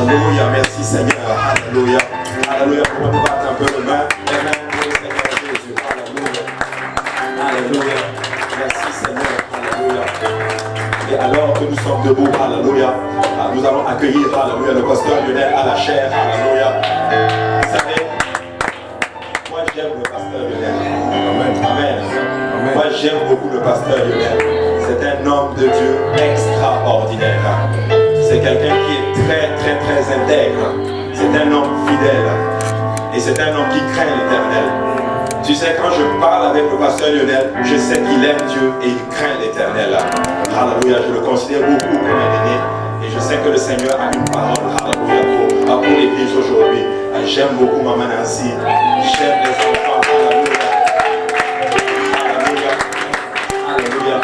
Alléluia, merci Seigneur. Alléluia. Alléluia, pour nous battre un peu de main. Amen, Seigneur Jésus. Alléluia. Alléluia. Merci Seigneur. Alléluia. Et alors que nous sommes debout, alléluia, nous allons accueillir, alléluia, le pasteur Lionel à la chair. Alléluia. Vous savez, moi j'aime le pasteur Lionel. Amen. Amen. Moi j'aime beaucoup le pasteur Lionel. C'est un homme de Dieu extraordinaire. C'est quelqu'un qui est très intègre. C'est un homme fidèle. Et c'est un homme qui craint l'Éternel. Tu sais, quand je parle avec le pasteur Lionel, je sais qu'il aime Dieu et il craint l'Éternel. Alléluia, je le considère beaucoup comme un aîné. Et je sais que le Seigneur a une parole, alléluia, pour l'église aujourd'hui. J'aime beaucoup Maman Nancy. J'aime les enfants. Alléluia. Alléluia. Alléluia.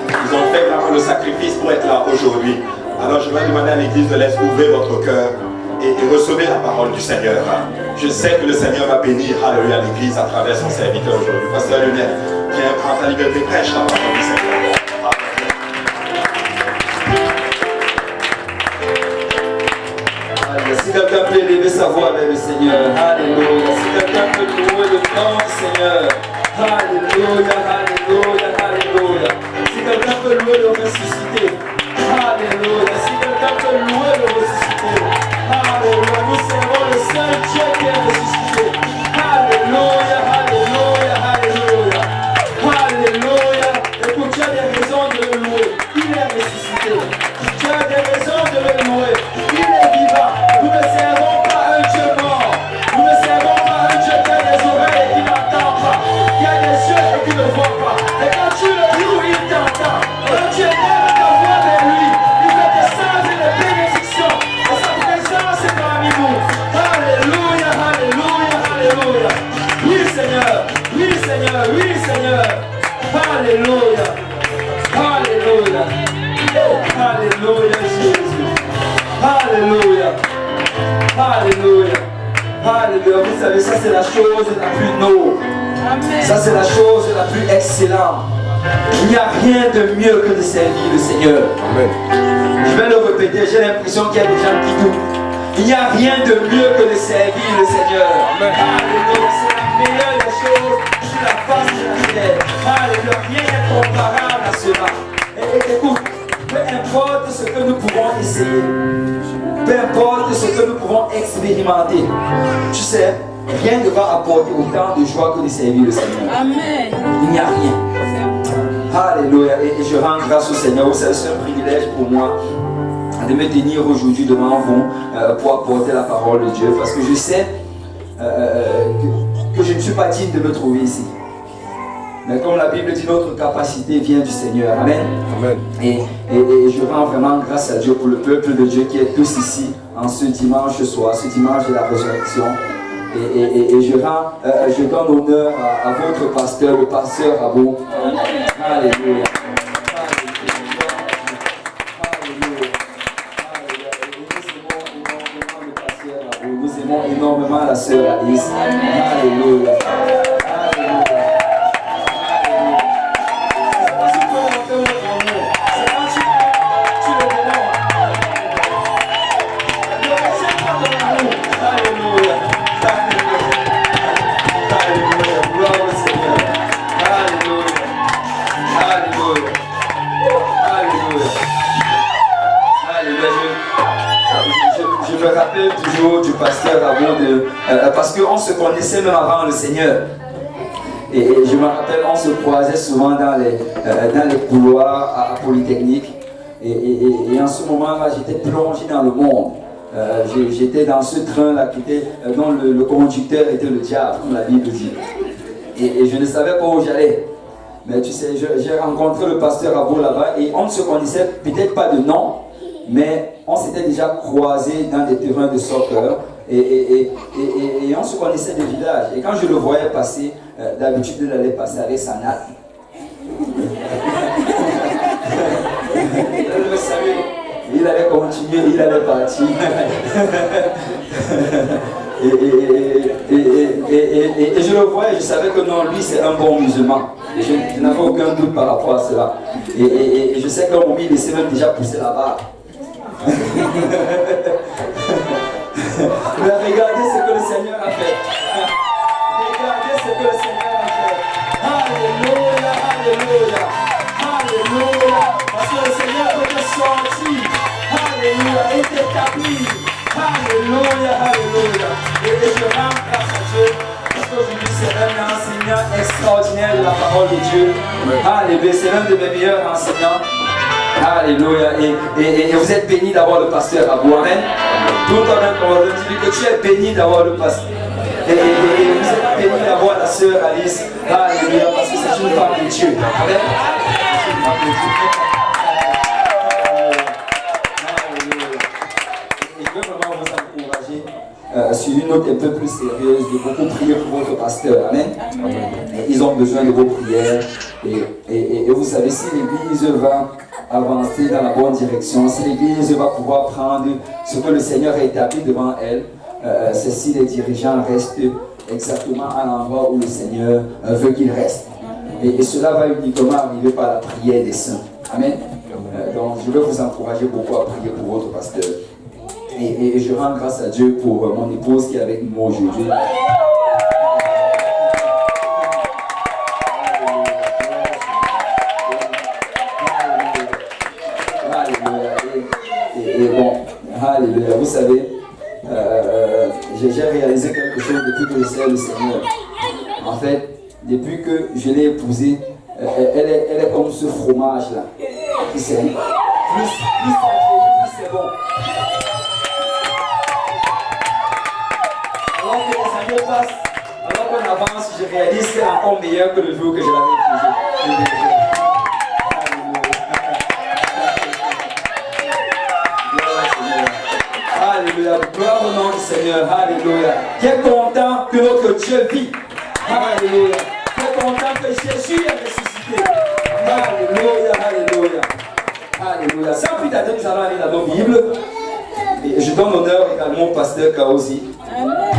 Ils ont fait vraiment le sacrifice pour être là aujourd'hui. Alors je vais demander à l'église de laisser ouvrir votre cœur et recevez la parole du Seigneur. Je sais que le Seigneur va bénir, alléluia, l'église à travers son serviteur aujourd'hui. Pasteur Lionel, viens prendre ta liberté, prêche la parole du Seigneur. Si quelqu'un peut élever sa voix avec le Seigneur, alléluia. Si quelqu'un peut louer le nom du Seigneur, alléluia, alléluia, alléluia. Si quelqu'un peut louer le ressuscité, alléluia. Si quelqu'un peut louer le ressuscité, alléluia. Nous servons le seul Dieu qui est ressuscité. Alléluia, alléluia, alléluia. Alléluia. Écoute, tu as des raisons de le louer. Il est ressuscité. Tu as des raisons de le louer. Il est vivant. Nous ne servons pas un Dieu mort. Nous ne servons pas un Dieu qui a des oreilles et qui n'entend pas, qui a des yeux et qui ne voit pas. Et quand tu le loues, il t'entend. Un Dieu aime ta voix vers lui. Il fait des signes et des bénédictions. Et sa présence est parmi nous. Alléluia, alléluia, alléluia. Oui Seigneur, oui Seigneur, oui Seigneur. Alléluia, alléluia. Alléluia Jésus. Alléluia. Alléluia. Alléluia. Vous savez, ça c'est la chose la plus noble. Amen. Ça c'est la chose la plus excellente. Il n'y a rien de mieux que de servir le Seigneur. Amen. Je vais le répéter, j'ai l'impression qu'il y a des gens qui doutent. Il n'y a rien de mieux que de servir le Seigneur. Amen. Alléluia. C'est la meilleure des choses sur la face de la terre. Alléluia. Rien n'est comparable à cela. Et écoute, peu importe ce que nous pouvons essayer, peu importe ce que nous pouvons expérimenter, tu sais, rien ne va apporter autant de joie que de servir le Seigneur. Amen. Il n'y a rien. Alléluia. Et je rends grâce au Seigneur. C'est un privilège pour moi de me tenir aujourd'hui devant vous pour apporter la parole de Dieu, parce que je sais que je ne suis pas digne de me trouver ici. Mais comme la Bible dit, notre capacité vient du Seigneur. Amen. Amen. Et je rends vraiment grâce à Dieu pour le peuple de Dieu qui est tous ici en ce dimanche soir, ce dimanche de la résurrection. Et je donne honneur à votre pasteur, le pasteur Abou. Alléluia. Nous aimons énormément la sœur Alice. Alléluia. Je me rappelle toujours du pasteur Abou parce qu'on se connaissait même avant le Seigneur. Et je me rappelle, on se croisait souvent dans les couloirs à Polytechnique. Et en ce moment-là, j'étais plongé dans le monde. J'étais dans ce train-là dont le conducteur était le diable, comme la Bible dit. Et je ne savais pas où j'allais. Mais tu sais, j'ai rencontré le pasteur Abou là-bas et on ne se connaissait peut-être pas de nom, mais on s'était déjà croisés dans des terrains de soccer et on se connaissait des villages. Et quand je le voyais passer, d'habitude il allait passer avec sa natte. Il allait continuer, il allait partir. Et je le voyais, je savais que non, lui c'est un bon musulman. Je n'avais aucun doute par rapport à cela. Et je sais qu'à un moment il essaie même déjà pousser la barre. Mais regardez ce que le Seigneur a fait. Regardez ce que le Seigneur a fait. Alléluia, alléluia, alléluia. Parce que le Seigneur peut te sortir. Alléluia, et t'établir. Alléluia, alléluia. Et je rends grâce à Dieu. Parce qu'aujourd'hui, c'est un enseignant extraordinaire de la parole de Dieu. Alléluia, c'est l'un de mes meilleurs enseignants. Alléluia. Et vous êtes bénis d'avoir le pasteur Abou. Amen. Tout le monde dit que tu es béni d'avoir le pasteur. Et vous êtes bénis d'avoir la sœur Alice. Alléluia. Parce que c'est une femme de Dieu. Amen. C'est une femme de Dieu. Et je veux vraiment vous encourager sur une note un peu plus sérieuse de beaucoup prier pour votre pasteur. Amen. Et ils ont besoin de vos prières. Et vous savez, si l'Église va avancer dans la bonne direction, si l'Église va pouvoir prendre ce que le Seigneur a établi devant elle, c'est si les dirigeants restent exactement à l'endroit où le Seigneur veut qu'ils restent. Et cela va uniquement arriver par la prière des saints. Amen. Donc je veux vous encourager beaucoup à prier pour votre pasteur. Et je rends grâce à Dieu pour mon épouse qui est avec moi aujourd'hui. Et bon, alléluia, vous savez, j'ai réalisé quelque chose depuis que je sais le Seigneur. En fait, depuis que je l'ai épousée, elle est comme ce fromage-là. Plus ça vieillit, plus c'est bon. Alors que les années passent, alors qu'on avance, je réalise qu'elle est encore meilleure que le jour que je l'avais épousée. Alléluia, gloire au nom du Seigneur, alléluia. Qui est content que notre Dieu vit. Alléluia. Qui est content que Jésus est ressuscité. Alléluia, alléluia. Alléluia. Sans plus tarder, nous allons aller dans nos Bibles. Et je donne l'honneur également au pasteur Kaosi.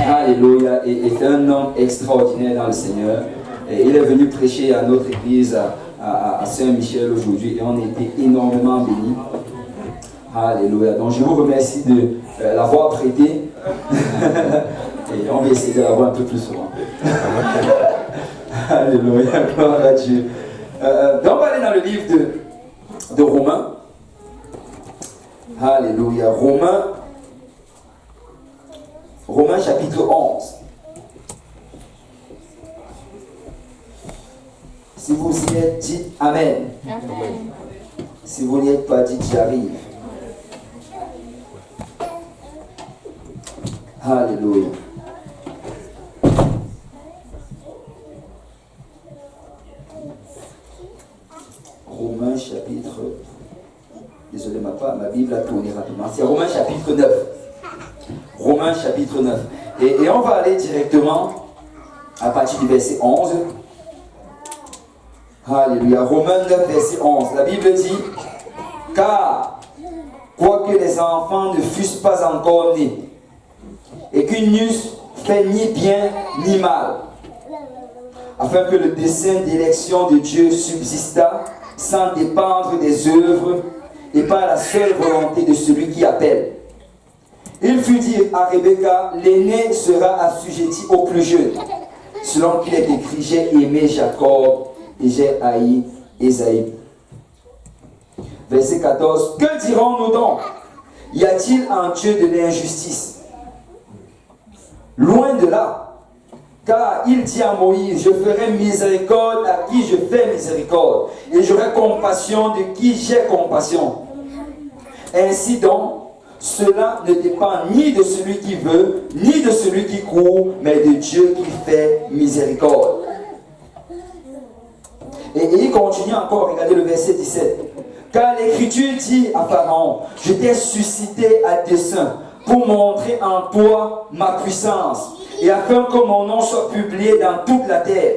Alléluia. Et est un homme extraordinaire dans le Seigneur. Et il est venu prêcher à notre église à Saint-Michel aujourd'hui. Et on a été énormément bénis. Alléluia. Donc je vous remercie de l'avoir prêté. Et on va essayer de l'avoir un peu plus souvent. Alléluia. Gloire à Dieu. Donc on va aller dans le livre de Romains. Alléluia. Romains chapitre 11. Si vous y êtes, dites Amen. Amen. Si vous n'y êtes pas, dites j'arrive. Alléluia. Romains chapitre... Désolé, ma Bible a tourné rapidement. C'est Romains chapitre 9. Romains chapitre 9. Et on va aller directement à partir du verset 11. Alléluia. Romains 9, verset 11. La Bible dit, car, quoique les enfants ne fussent pas encore nés, et qu'ils n'eussent fait ni bien ni mal, afin que le dessein d'élection de Dieu subsistât sans dépendre des œuvres et par la seule volonté de celui qui appelle. Il fut dit à Rebecca, l'aîné sera assujetti au plus jeune, selon qu'il est écrit, j'ai aimé Jacob et j'ai haï Ésaü. Verset 14, que dirons-nous donc? Y a-t-il en Dieu de l'injustice? Loin de là, car il dit à Moïse, je ferai miséricorde à qui je fais miséricorde, et j'aurai compassion de qui j'ai compassion. Ainsi donc, cela ne dépend ni de celui qui veut, ni de celui qui court, mais de Dieu qui fait miséricorde. Et il continue encore, regardez le verset 17. Car l'Écriture dit à Pharaon, je t'ai suscité à dessein pour montrer en toi ma puissance et afin que mon nom soit publié dans toute la terre.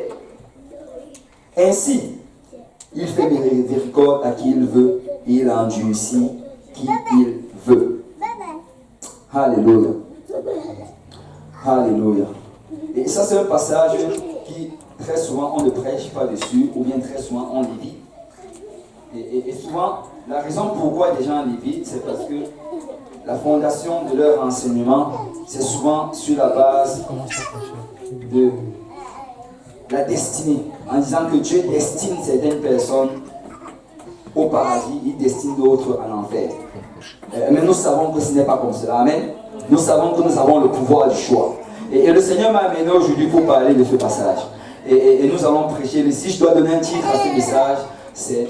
Ainsi, il fait miséricorde à qui il veut et il endurcit qui il veut. Alléluia. Alléluia. Et ça, c'est un passage qui, très souvent, on ne prêche pas dessus, ou bien très souvent, on l'évite. Et souvent, La raison pourquoi des gens l'évitent, c'est parce que la fondation de leur enseignement, c'est souvent sur la base de la destinée. En disant que Dieu destine certaines personnes au paradis, il destine d'autres à l'enfer. Mais nous savons que ce n'est pas comme cela. Amen. Nous savons que nous avons le pouvoir du choix. Et le Seigneur m'a amené aujourd'hui pour parler de ce passage. Et nous allons prêcher. Si je dois donner un titre à ce message, c'est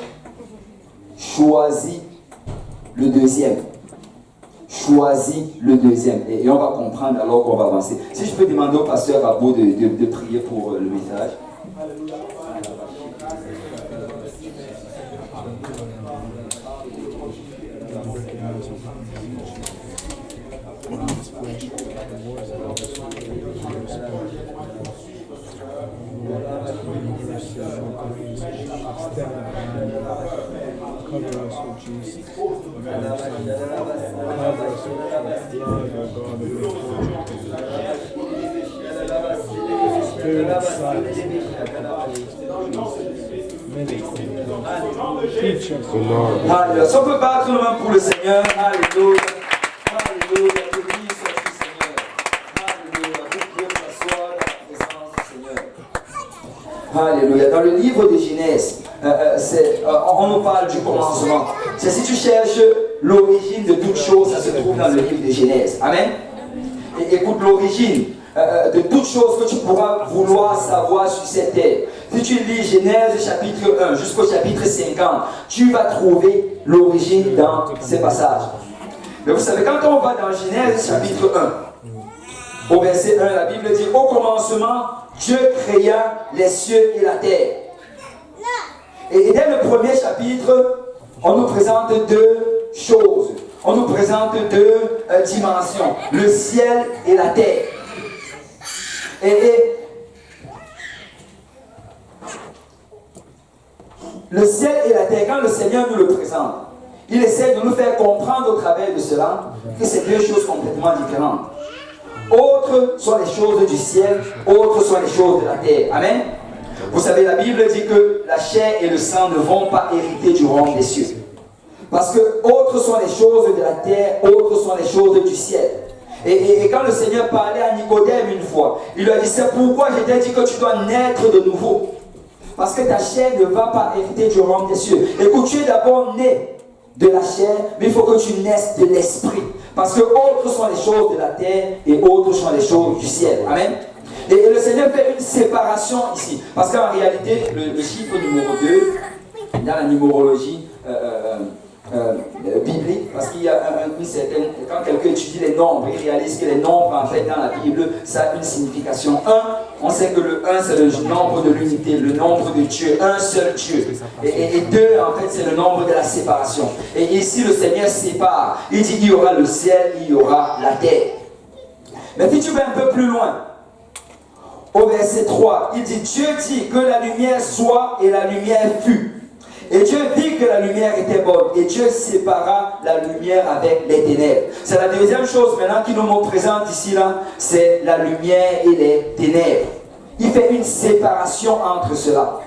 Choisis le deuxième. Choisis le deuxième. Et on va comprendre alors qu'on va avancer. Si je peux demander au pasteur Abou de prier pour le message. Cover us with Jesus. Cover us with your blood, O God, and your Spirit of silence. Teach us, O Lord. Alléluia. Si on peut battre nos mains pour le Seigneur. Alléluia. Alléluia. Que béni soit le Seigneur. Alléluia. Que Dieu s'assoie dans la présence du Seigneur. Alléluia. Dans le livre de Genèse, on nous parle du commencement. C'est si tu cherches l'origine de toute chose, ça se trouve dans le livre de Genèse. Amen. Et écoute, l'origine de toute chose que tu pourras vouloir savoir sur cette terre. Si tu lis Genèse chapitre 1 jusqu'au chapitre 50, tu vas trouver l'origine dans ces passages. Mais vous savez, quand on va dans Genèse chapitre 1, au verset 1, la Bible dit: au commencement, Dieu créa les cieux et la terre. Et dès le premier chapitre, on nous présente deux choses. On nous présente deux dimensions, le ciel et la terre. Et le ciel et la terre, quand le Seigneur nous le présente, il essaie de nous faire comprendre au travers de cela que c'est deux choses complètement différentes. Autres sont les choses du ciel, autres sont les choses de la terre. Amen. Vous savez, la Bible dit que la chair et le sang ne vont pas hériter du royaume des cieux. Parce que autres sont les choses de la terre, autres sont les choses du ciel. Et quand le Seigneur parlait à Nicodème une fois, il lui a dit: c'est pourquoi je t'ai dit que tu dois naître de nouveau. Parce que ta chair ne va pas hériter du royaume des cieux. Écoute, tu es d'abord né de la chair, mais il faut que tu naisses de l'esprit. Parce que autres sont les choses de la terre et autres sont les choses du ciel. Amen. Et le Seigneur fait une séparation ici. Parce qu'en réalité, le chiffre numéro 2, dans la numérologie biblique, parce qu'il y a une certaine... Quand quelqu'un étudie les nombres, il réalise que les nombres, en fait, dans la Bible, ça a une signification. 1, on sait que le 1, c'est le nombre de l'unité, le nombre de Dieu, un seul Dieu. Et 2, en fait, c'est le nombre de la séparation. Et ici, le Seigneur sépare. Il dit: il y aura le ciel, il y aura la terre. Mais si tu vas un peu plus loin, au verset 3, il dit: Dieu dit que la lumière soit et la lumière fut. Et Dieu vit que la lumière était bonne. Et Dieu sépara la lumière avec les ténèbres. C'est la deuxième chose maintenant qui nous présente ici, là, c'est la lumière et les ténèbres. Il fait une séparation entre cela.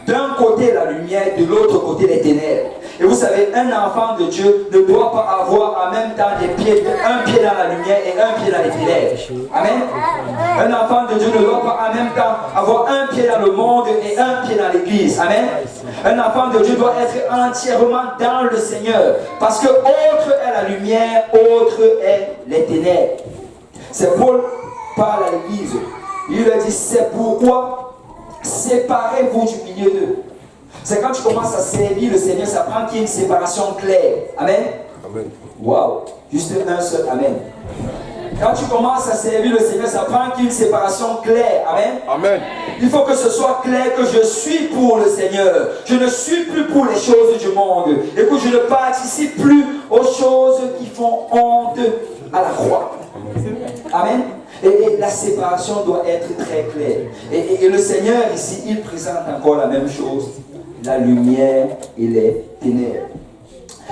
D'un côté la lumière, de l'autre côté les ténèbres. Et vous savez, un enfant de Dieu ne doit pas avoir en même temps des pieds, un pied dans la lumière et un pied dans les ténèbres. Amen. Un enfant de Dieu ne doit pas en même temps avoir un pied dans le monde et un pied dans l'église. Amen. Un enfant de Dieu doit être entièrement dans le Seigneur. Parce que autre est la lumière, autre est les ténèbres. C'est Paul parle à l'église. Il lui dit: c'est pourquoi séparez-vous du milieu d'eux. C'est quand tu commences à servir le Seigneur, ça prend qu'il y ait une séparation claire. Amen. Amen. Waouh. Juste un seul amen. Quand tu commences à servir le Seigneur, ça prend qu'il y ait une séparation claire. Amen. Amen. Il faut que ce soit clair que je suis pour le Seigneur. Je ne suis plus pour les choses du monde. Et que je ne participe plus aux choses qui font honte à la croix. Amen. Et la séparation doit être très claire. Et le Seigneur ici, il présente encore la même chose. La lumière et les ténèbres.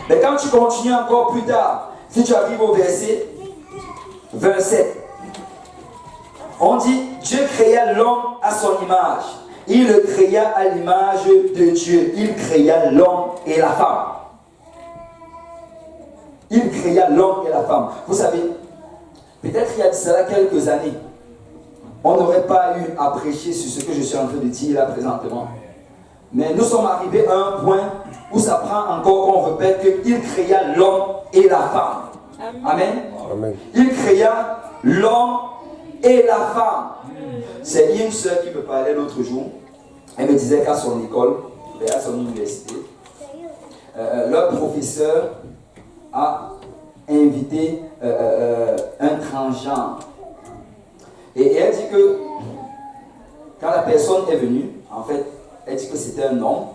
Mais quand tu continues encore plus tard, si tu arrives au verset 27, on dit: Dieu créa l'homme à son image. Il le créa à l'image de Dieu. Il créa l'homme et la femme. il créa l'homme et la femme. Vous savez, peut-être il y a de cela quelques années, on n'aurait pas eu à prêcher sur ce que je suis en train de dire là présentement. Mais nous sommes arrivés à un point où ça prend encore qu'on répète qu'il créa l'homme et la femme. Amen. Amen. Il créa l'homme et la femme. C'est une sœur qui me parlait l'autre jour. Elle me disait qu'à son école, et à son université, leur professeur a invité un transgenre. Et elle dit que quand la personne est venue, en fait, elle dit que c'était un homme,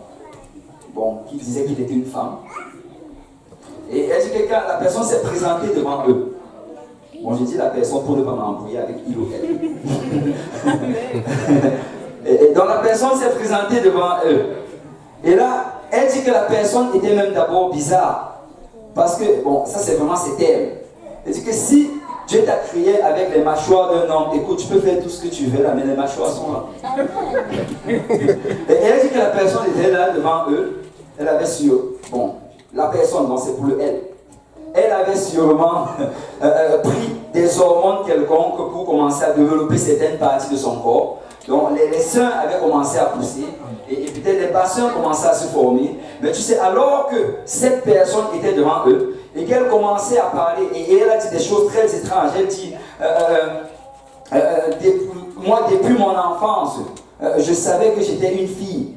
bon, qui disait qu'il était une femme. Et elle dit que quand la personne s'est présentée devant eux, bon, j'ai dit la personne pour ne pas m'embrouiller avec il ou elle. Et donc la personne s'est présentée devant eux. Et là, elle dit que la personne était même d'abord bizarre. Parce que, bon, ça c'est vraiment ses termes. Elle dit que si Dieu t'a créé avec les mâchoires d'un homme, écoute, tu peux faire tout ce que tu veux là, mais les mâchoires sont là. Et elle dit que la personne était là devant eux. Elle avait sur, bon, la personne, non, c'est pour le elle. Elle avait sûrement pris des hormones quelconques pour commencer à développer certaines parties de son corps. Donc les seins avaient commencé à pousser et peut-être les bassins commençaient à se former. Mais tu sais, alors que cette personne était devant eux et qu'elle commençait à parler et elle a dit des choses très étranges. Elle dit, moi depuis mon enfance, je savais que j'étais une fille.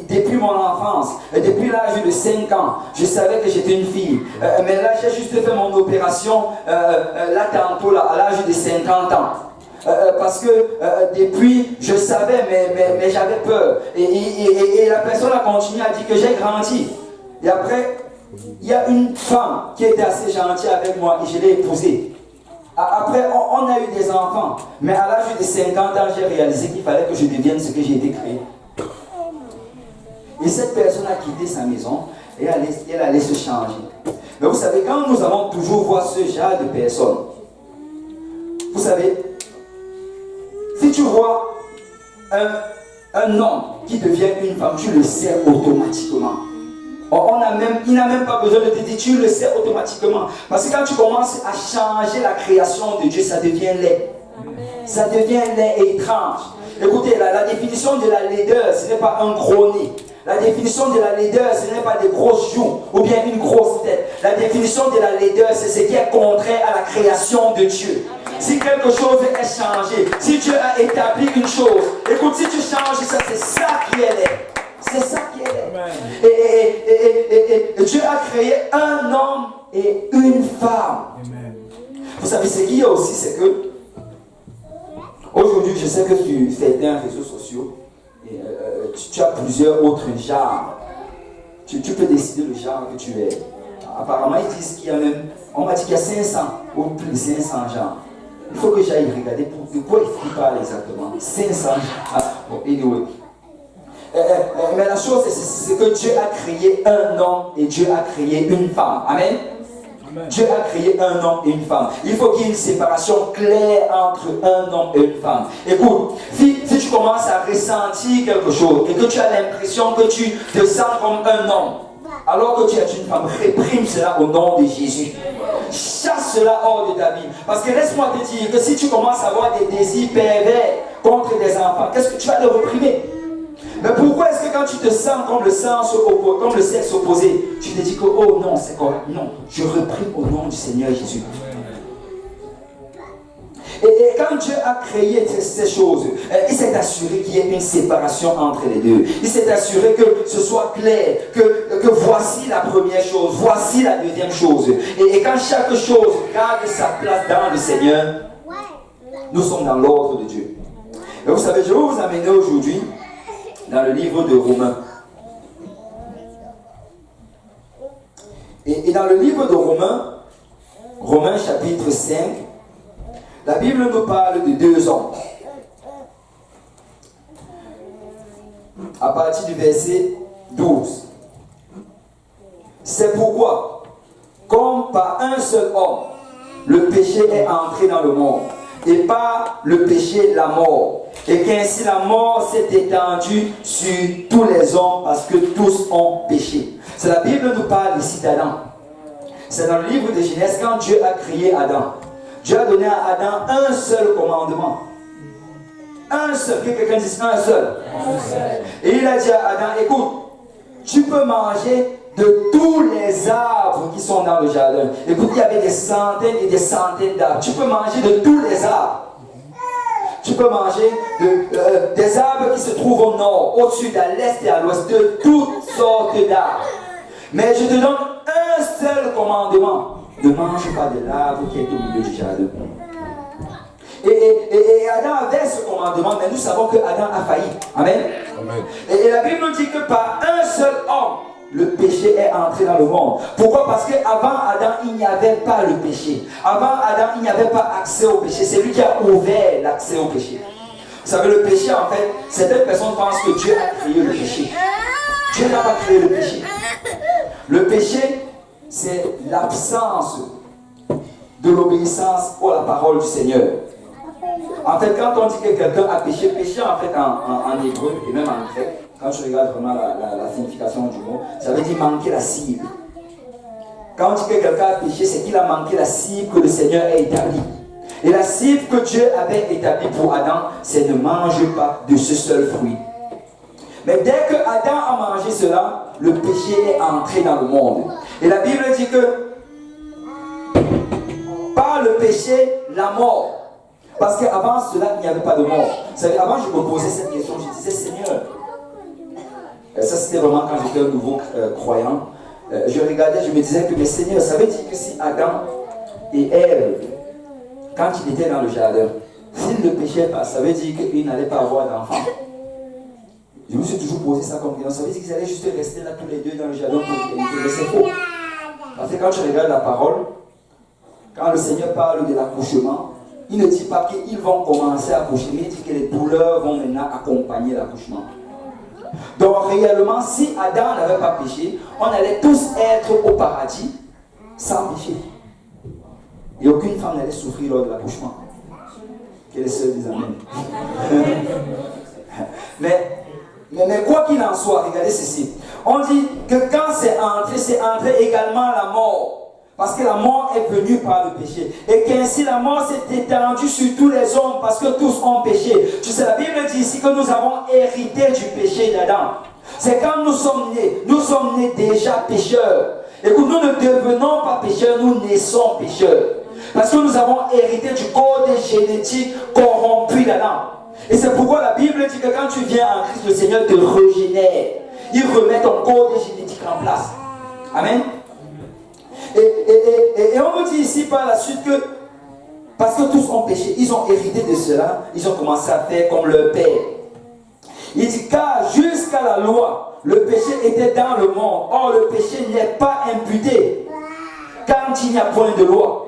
Depuis mon enfance, depuis l'âge de 5 ans, je savais que j'étais une fille. Mais là, j'ai juste fait mon opération, là tantôt, là, à l'âge de 50 ans. Parce que depuis, je savais, mais j'avais peur. Et la personne a continué à dire que j'ai grandi. Et après, il y a une femme qui était assez gentille avec moi et je l'ai épousée. Après, on a eu des enfants. Mais à l'âge de 50 ans, j'ai réalisé qu'il fallait que je devienne ce que j'ai été créé. Et cette personne a quitté sa maison et elle allait se changer. Mais vous savez, quand nous allons toujours voir ce genre de personnes, vous savez, si tu vois un homme qui devient une femme, tu le sais automatiquement. Il n'a même pas besoin de te dire, tu le sais automatiquement. Parce que quand tu commences à changer la création de Dieu, ça devient laid. Ça devient laid et étrange. Écoutez, la définition de la laideur, ce n'est pas un gros nez. La définition de la laideur, ce n'est pas des grosses joues ou bien une grosse tête. La définition de la laideur, c'est ce qui est contraire à la création de Dieu. Si quelque chose est changé, si Dieu a établi une chose, écoute, si tu changes ça, c'est ça qui est laid. C'est ça qui est laid. Et Dieu a créé un homme et une femme. Amen. Vous savez, ce qu'il y a aussi, c'est que aujourd'hui, je sais que sur certains réseaux sociaux, tu as plusieurs autres genres. Tu peux décider le genre que tu es. Apparemment, ils disent qu'il y a même, on m'a dit qu'il y a 500 ou plus de 500 genres. Il faut que j'aille regarder de quoi il parle exactement. 500 genres. Bon, anyway. Mais la chose, c'est que Dieu a créé un homme et Dieu a créé une femme. Amen. Amen. Dieu a créé un homme et une femme. Il faut qu'il y ait une séparation claire entre un homme et une femme. Écoute, si tu commences à ressentir quelque chose et que tu as l'impression que tu te sens comme un homme, alors que tu es une femme, réprime cela au nom de Jésus. Chasse cela hors de ta vie. Parce que laisse-moi te dire que si tu commences à avoir des désirs pervers contre des enfants, qu'est-ce que tu vas le réprimer? Mais pourquoi est-ce que quand tu te sens comme le sexe opposé, tu te dis que oh non, c'est correct? Non, je réprime au nom du Seigneur Jésus. Et quand Dieu a créé ces choses, il s'est assuré qu'il y ait une séparation entre les deux. Il s'est assuré que ce soit clair, que voici la première chose, voici la deuxième chose. Et quand chaque chose garde sa place dans le Seigneur, nous sommes dans l'ordre de Dieu. Et vous savez, je vais vous amener aujourd'hui dans le livre de Romains. Et dans le livre de Romains, Romains chapitre 5, la Bible nous parle de deux hommes. À partir du verset 12. C'est pourquoi, comme par un seul homme, le péché est entré dans le monde, et par le péché la mort, et qu'ainsi la mort s'est étendue sur tous les hommes parce que tous ont péché. C'est la Bible nous parle ici d'Adam. C'est dans le livre de Genèse, quand Dieu a créé Adam. Dieu a donné à Adam un seul commandement. Un seul, que quelqu'un dise un seul. Et il a dit à Adam, écoute, tu peux manger de tous les arbres qui sont dans le jardin. Écoute, il y avait des centaines et des centaines d'arbres. Tu peux manger de tous les arbres. Tu peux manger des arbres qui se trouvent au nord, au sud, à l'est et à l'ouest, de toutes sortes d'arbres. Mais je te donne un seul commandement. Ne mange pas de l'arbre qui est au milieu du jardin. Et Adam avait ce commandement, mais nous savons que Adam a failli. Amen. Amen. Et la Bible nous dit que par un seul homme, le péché est entré dans le monde. Pourquoi? Parce qu'avant Adam, il n'y avait pas le péché. Avant Adam, il n'y avait pas accès au péché. C'est lui qui a ouvert l'accès au péché. Vous savez, le péché, en fait, certaines personnes pensent que Dieu a créé le péché. Dieu n'a pas créé le péché. Le péché, c'est l'absence de l'obéissance à la parole du Seigneur. En fait, quand on dit que quelqu'un a péché, péché en fait en hébreu et même en grec, quand tu regardes vraiment la signification du mot, ça veut dire manquer la cible. Quand on dit que quelqu'un a péché, c'est qu'il a manqué la cible que le Seigneur a établie. Et la cible que Dieu avait établie pour Adam, c'est ne mange pas de ce seul fruit. Mais dès que Adam a mangé cela, le péché est entré dans le monde. Et la Bible dit que par le péché, la mort. Parce qu'avant cela, il n'y avait pas de mort. Vous savez, avant, je me posais cette question, je disais, Seigneur, ça c'était vraiment quand j'étais un nouveau croyant, je regardais, je me disais que, mais Seigneur, ça veut dire que si Adam et Ève, quand ils étaient dans le jardin, s'ils ne péchaient pas, ça veut dire qu'ils n'allaient pas avoir d'enfants. Je me suis toujours posé ça comme question, ça veut dire qu'ils allaient juste rester là tous les deux dans le jardin pour l'éternité. C'est faux. Parce que quand tu regardes la parole, quand le Seigneur parle de l'accouchement, il ne dit pas qu'ils vont commencer à accoucher, mais il dit que les douleurs vont maintenant accompagner l'accouchement. Donc réellement, si Adam n'avait pas péché, on allait tous être au paradis sans péché. Et aucune femme n'allait souffrir lors de l'accouchement. Que les sœurs disent amen. mais quoi qu'il en soit, regardez ceci. On dit que quand c'est entré également la mort. Parce que la mort est venue par le péché. Et qu'ainsi la mort s'est étendue sur tous les hommes parce que tous ont péché. Tu sais, la Bible dit ici que nous avons hérité du péché d'Adam. C'est quand nous sommes nés déjà pécheurs. Écoute, nous ne devenons pas pécheurs, nous naissons pécheurs. Parce que nous avons hérité du code génétique corrompu d'Adam. Et c'est pourquoi la Bible dit que quand tu viens en Christ, le Seigneur te régénère. Il remet ton code génétique en place. Amen. Et on nous dit ici par la suite que, parce que tous ont péché, ils ont hérité de cela, ils ont commencé à faire comme leur père. Il dit, car jusqu'à la loi, le péché était dans le monde. Or, le péché n'est pas imputé quand il n'y a point de loi.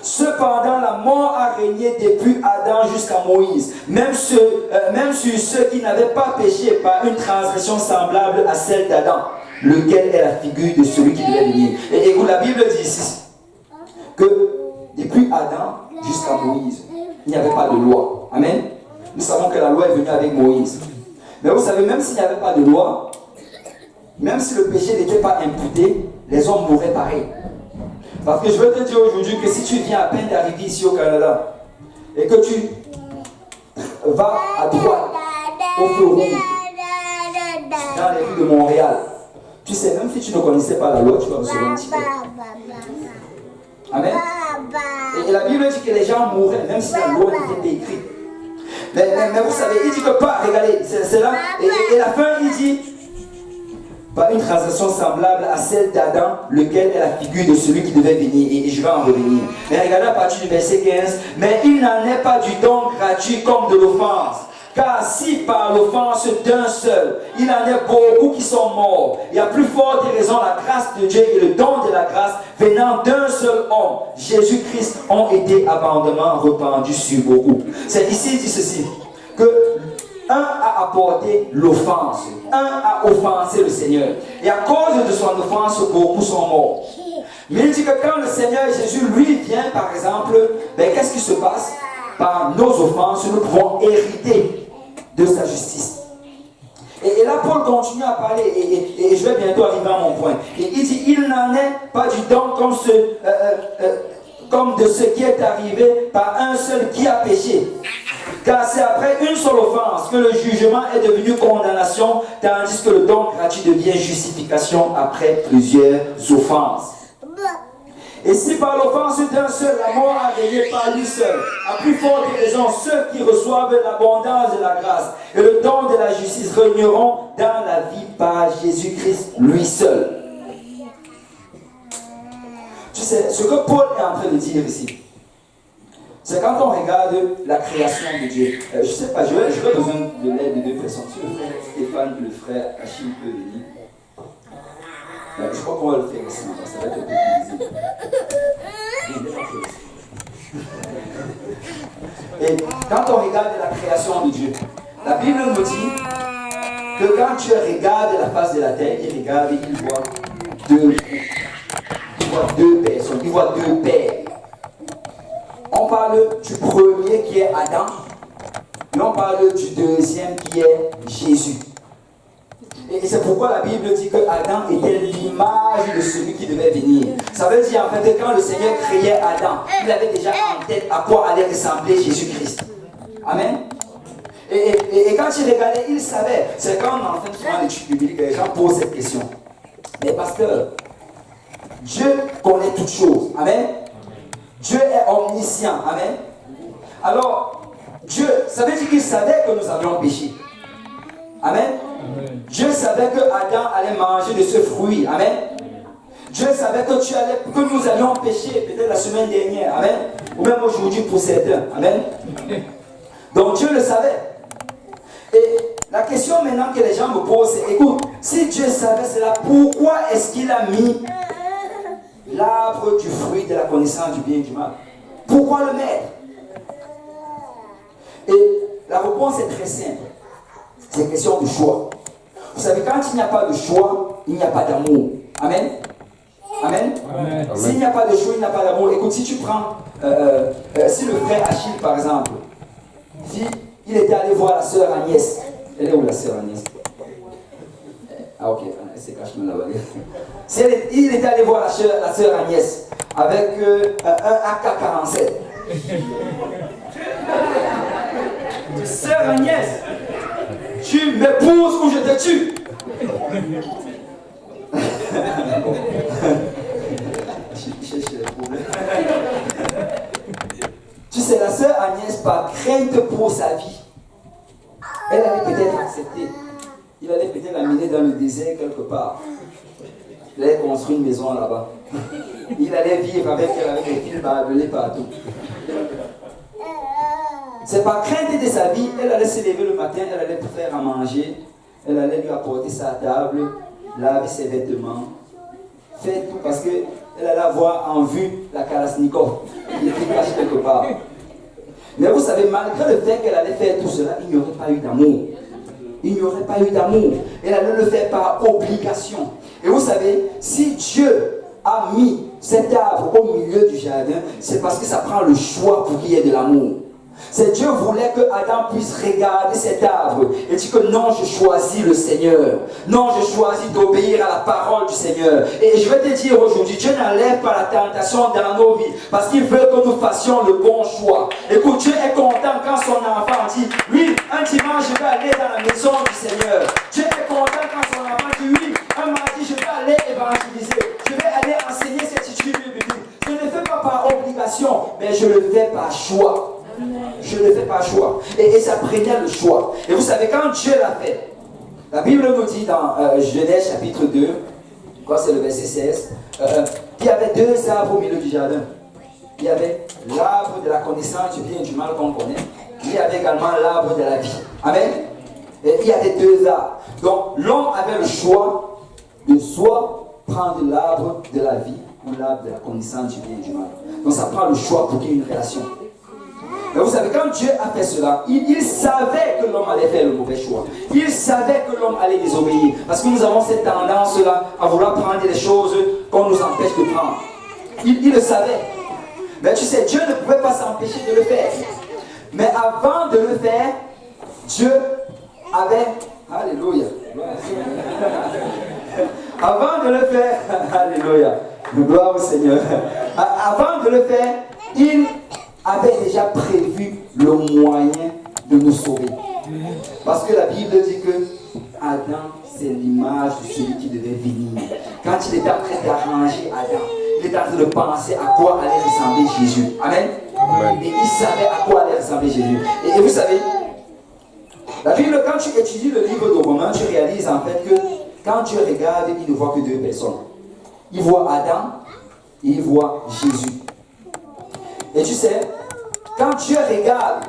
Cependant, la mort a régné depuis Adam jusqu'à Moïse, même sur ceux qui n'avaient pas péché par une transgression semblable à celle d'Adam, lequel est la figure de celui qui devait venir. Et écoute, la Bible dit ici que depuis Adam jusqu'à Moïse, il n'y avait pas de loi. Amen. Nous savons que la loi est venue avec Moïse. Mais vous savez, même s'il n'y avait pas de loi, même si le péché n'était pas imputé, les hommes mourraient pareil. Parce que je veux te dire aujourd'hui que si tu viens à peine d'arriver ici au Canada et que tu vas à droite au feu rouge dans les rues de Montréal, tu sais, même si tu ne connaissais pas la loi, tu vas recevoir un petit peu. Amen. Et la Bible dit que les gens mouraient, même si la loi n'était pas écrite. Mais vous savez, il dit que pas, regardez, c'est là, et la fin, il dit, par une transgression semblable à celle d'Adam, lequel est la figure de celui qui devait venir. Et je vais en revenir. Mais regardez à partir du verset 15, mais il n'en est pas du don gratuit comme de l'offense. Car si par l'offense d'un seul, il en est beaucoup qui sont morts, il y a plus forte raison la grâce de Dieu et le don de la grâce venant d'un seul homme, Jésus-Christ, ont été abondamment répandus sur beaucoup. C'est ici, il dit ceci, que un a apporté l'offense, un a offensé le Seigneur. Et à cause de son offense, beaucoup sont morts. Mais il dit que quand le Seigneur Jésus, lui, vient, par exemple, qu'est-ce qui se passe? Par nos offenses, nous pouvons hériter de sa justice. Et là, Paul continue à parler, et je vais bientôt arriver à mon point. Et il dit, il n'en est pas du don comme de ce qui est arrivé par un seul qui a péché. Car c'est après une seule offense que le jugement est devenu condamnation, tandis que le don gratuit devient justification après plusieurs offenses. Et si par l'offense d'un seul, la mort a régné par lui seul, à plus forte raison, ceux qui reçoivent l'abondance de la grâce et le don de la justice régneront dans la vie par Jésus-Christ, lui seul. Tu sais, ce que Paul est en train de dire ici, c'est quand on regarde la création de Dieu. Je ne sais pas, j'aurais besoin de l'aide de deux personnes. Si le frère Stéphane et le frère Achille peuvent venir. Je crois qu'on va le faire ici, ça va être un peu plus visible. Et quand on regarde la création de Dieu, la Bible nous dit que quand Dieu regarde la face de la terre, il regarde et il voit deux personnes, il voit deux pères. On parle du premier qui est Adam, et on parle du deuxième qui est Jésus. Et c'est pourquoi la Bible dit que Adam était l'image de celui qui devait venir. Ça veut dire en fait que quand le Seigneur créait Adam, il avait déjà en tête à quoi allait ressembler Jésus-Christ. Amen. Et quand il regardait, il savait. C'est quand on fait souvent l'étude biblique que les gens posent cette question. Mais pasteur, Dieu connaît toutes choses. Amen. Dieu est omniscient. Amen. Alors, Dieu, ça veut dire qu'il savait que nous avions péché. Amen. Amen. Dieu savait que Adam allait manger de ce fruit. Amen. Dieu savait que nous allions pécher peut-être la semaine dernière. Amen. Ou même aujourd'hui pour certains. Amen. Donc Dieu le savait. Et la question maintenant que les gens me posent, c'est, écoute, si Dieu savait cela, pourquoi est-ce qu'il a mis l'arbre du fruit de la connaissance du bien et du mal? Pourquoi le mettre? Et la réponse est très simple. C'est une question de choix. Vous savez, quand il n'y a pas de choix, il n'y a pas d'amour. Amen. Amen. Amen. S'il n'y a pas de choix, il n'y a pas d'amour. Écoute, si tu prends, si le frère Achille, par exemple, si il était allé voir la sœur Agnès. Elle est où la sœur Agnès? Ah ok, elle se cache là-bas. Si il était allé voir la sœur Agnès avec un AK-47. Sœur Agnès, tu m'épouses ou je te tue. Tu sais, la sœur Agnès, par crainte pour sa vie, elle allait peut-être accepter. Il allait peut-être l'amener dans le désert quelque part. Il allait construire une maison là-bas. Il allait vivre avec elle, avec des fils barbelés partout. C'est par crainte de sa vie, elle allait se lever le matin, elle allait faire à manger, elle allait lui apporter sa table, laver ses vêtements, faire tout parce qu'elle allait avoir en vue la Kalashnikov. Il était caché quelque part. Mais vous savez, malgré le fait qu'elle allait faire tout cela, il n'y aurait pas eu d'amour. Il n'y aurait pas eu d'amour. Elle allait le faire par obligation. Et vous savez, si Dieu a mis cet arbre au milieu du jardin, c'est parce que ça prend le choix pour qu'il y ait de l'amour. C'est Dieu voulait que Adam puisse regarder cet arbre et dire que non, je choisis le Seigneur. Non, je choisis d'obéir à la parole du Seigneur. Et je vais te dire aujourd'hui, Dieu n'enlève pas la tentation dans nos vies parce qu'il veut que nous fassions le bon choix. Écoute, Dieu est content quand son enfant dit, oui, un dimanche je vais aller dans la maison du Seigneur. Dieu est content quand son enfant dit, oui, un mardi je vais aller évangéliser. Je vais aller enseigner cette étude biblique. Je ne le fais pas par obligation, mais je le fais par choix. Je ne fais pas choix. Et ça prenait le choix. Et vous savez, quand Dieu l'a fait, la Bible nous dit dans Genèse chapitre 2, quoi, c'est le verset 16, il y avait deux arbres au milieu du jardin. Il y avait l'arbre de la connaissance du bien et du mal qu'on connaît. Il y avait également l'arbre de la vie. Amen. Et il y avait deux arbres. Donc l'homme avait le choix de soit prendre l'arbre de la vie ou l'arbre de la connaissance du bien et du mal. Donc ça prend le choix pour qu'il y ait une relation. Mais vous savez, quand Dieu a fait cela, il savait que l'homme allait faire le mauvais choix. Il savait que l'homme allait désobéir. Parce que nous avons cette tendance-là à vouloir prendre des choses qu'on nous empêche de prendre. Il le savait. Mais tu sais, Dieu ne pouvait pas s'empêcher de le faire. Mais avant de le faire, Dieu avait Alléluia. Avant de le faire, alléluia, gloire au Seigneur. Avant de le faire, il avait déjà prévu le moyen de nous sauver. Parce que la Bible dit que Adam, c'est l'image de celui qui devait venir. Quand il était en train d'arranger Adam, il était en train de penser à quoi allait ressembler Jésus. Amen. Et il savait à quoi allait ressembler Jésus. Et vous savez, la Bible, quand tu étudies le livre de Romains, tu réalises en fait que quand tu regardes, il ne voit que deux personnes. Il voit Adam et il voit Jésus. Et tu sais, quand Dieu regarde,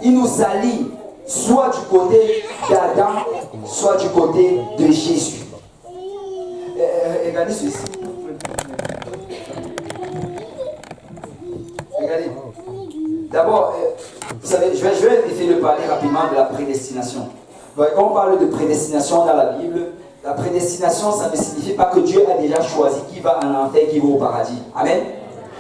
il nous allie soit du côté d'Adam, soit du côté de Jésus. Regardez ceci. Regardez. D'abord, vous savez, je vais essayer de parler rapidement de la prédestination. Quand on parle de prédestination dans la Bible, la prédestination, ça ne signifie pas que Dieu a déjà choisi qui va en enfer, qui va au paradis. Amen.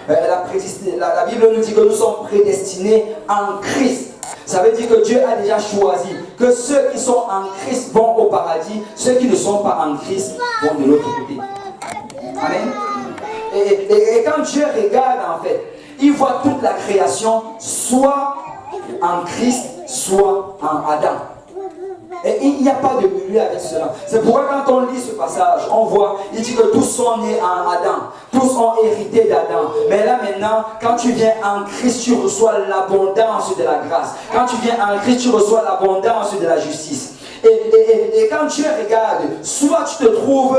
La Bible nous dit que nous sommes prédestinés en Christ. Ça veut dire que Dieu a déjà choisi que ceux qui sont en Christ vont au paradis, ceux qui ne sont pas en Christ vont de l'autre côté. Amen. Et quand Dieu regarde, en fait, il voit toute la création soit en Christ, soit en Adam. Et il n'y a pas de milieu avec cela. C'est pourquoi quand on lit ce passage, on voit, il dit que tous sont nés en Adam. Tous ont hérité d'Adam. Mais là maintenant, quand tu viens en Christ, tu reçois l'abondance de la grâce. Quand tu viens en Christ, tu reçois l'abondance de la justice. Et quand Dieu regarde, soit tu te trouves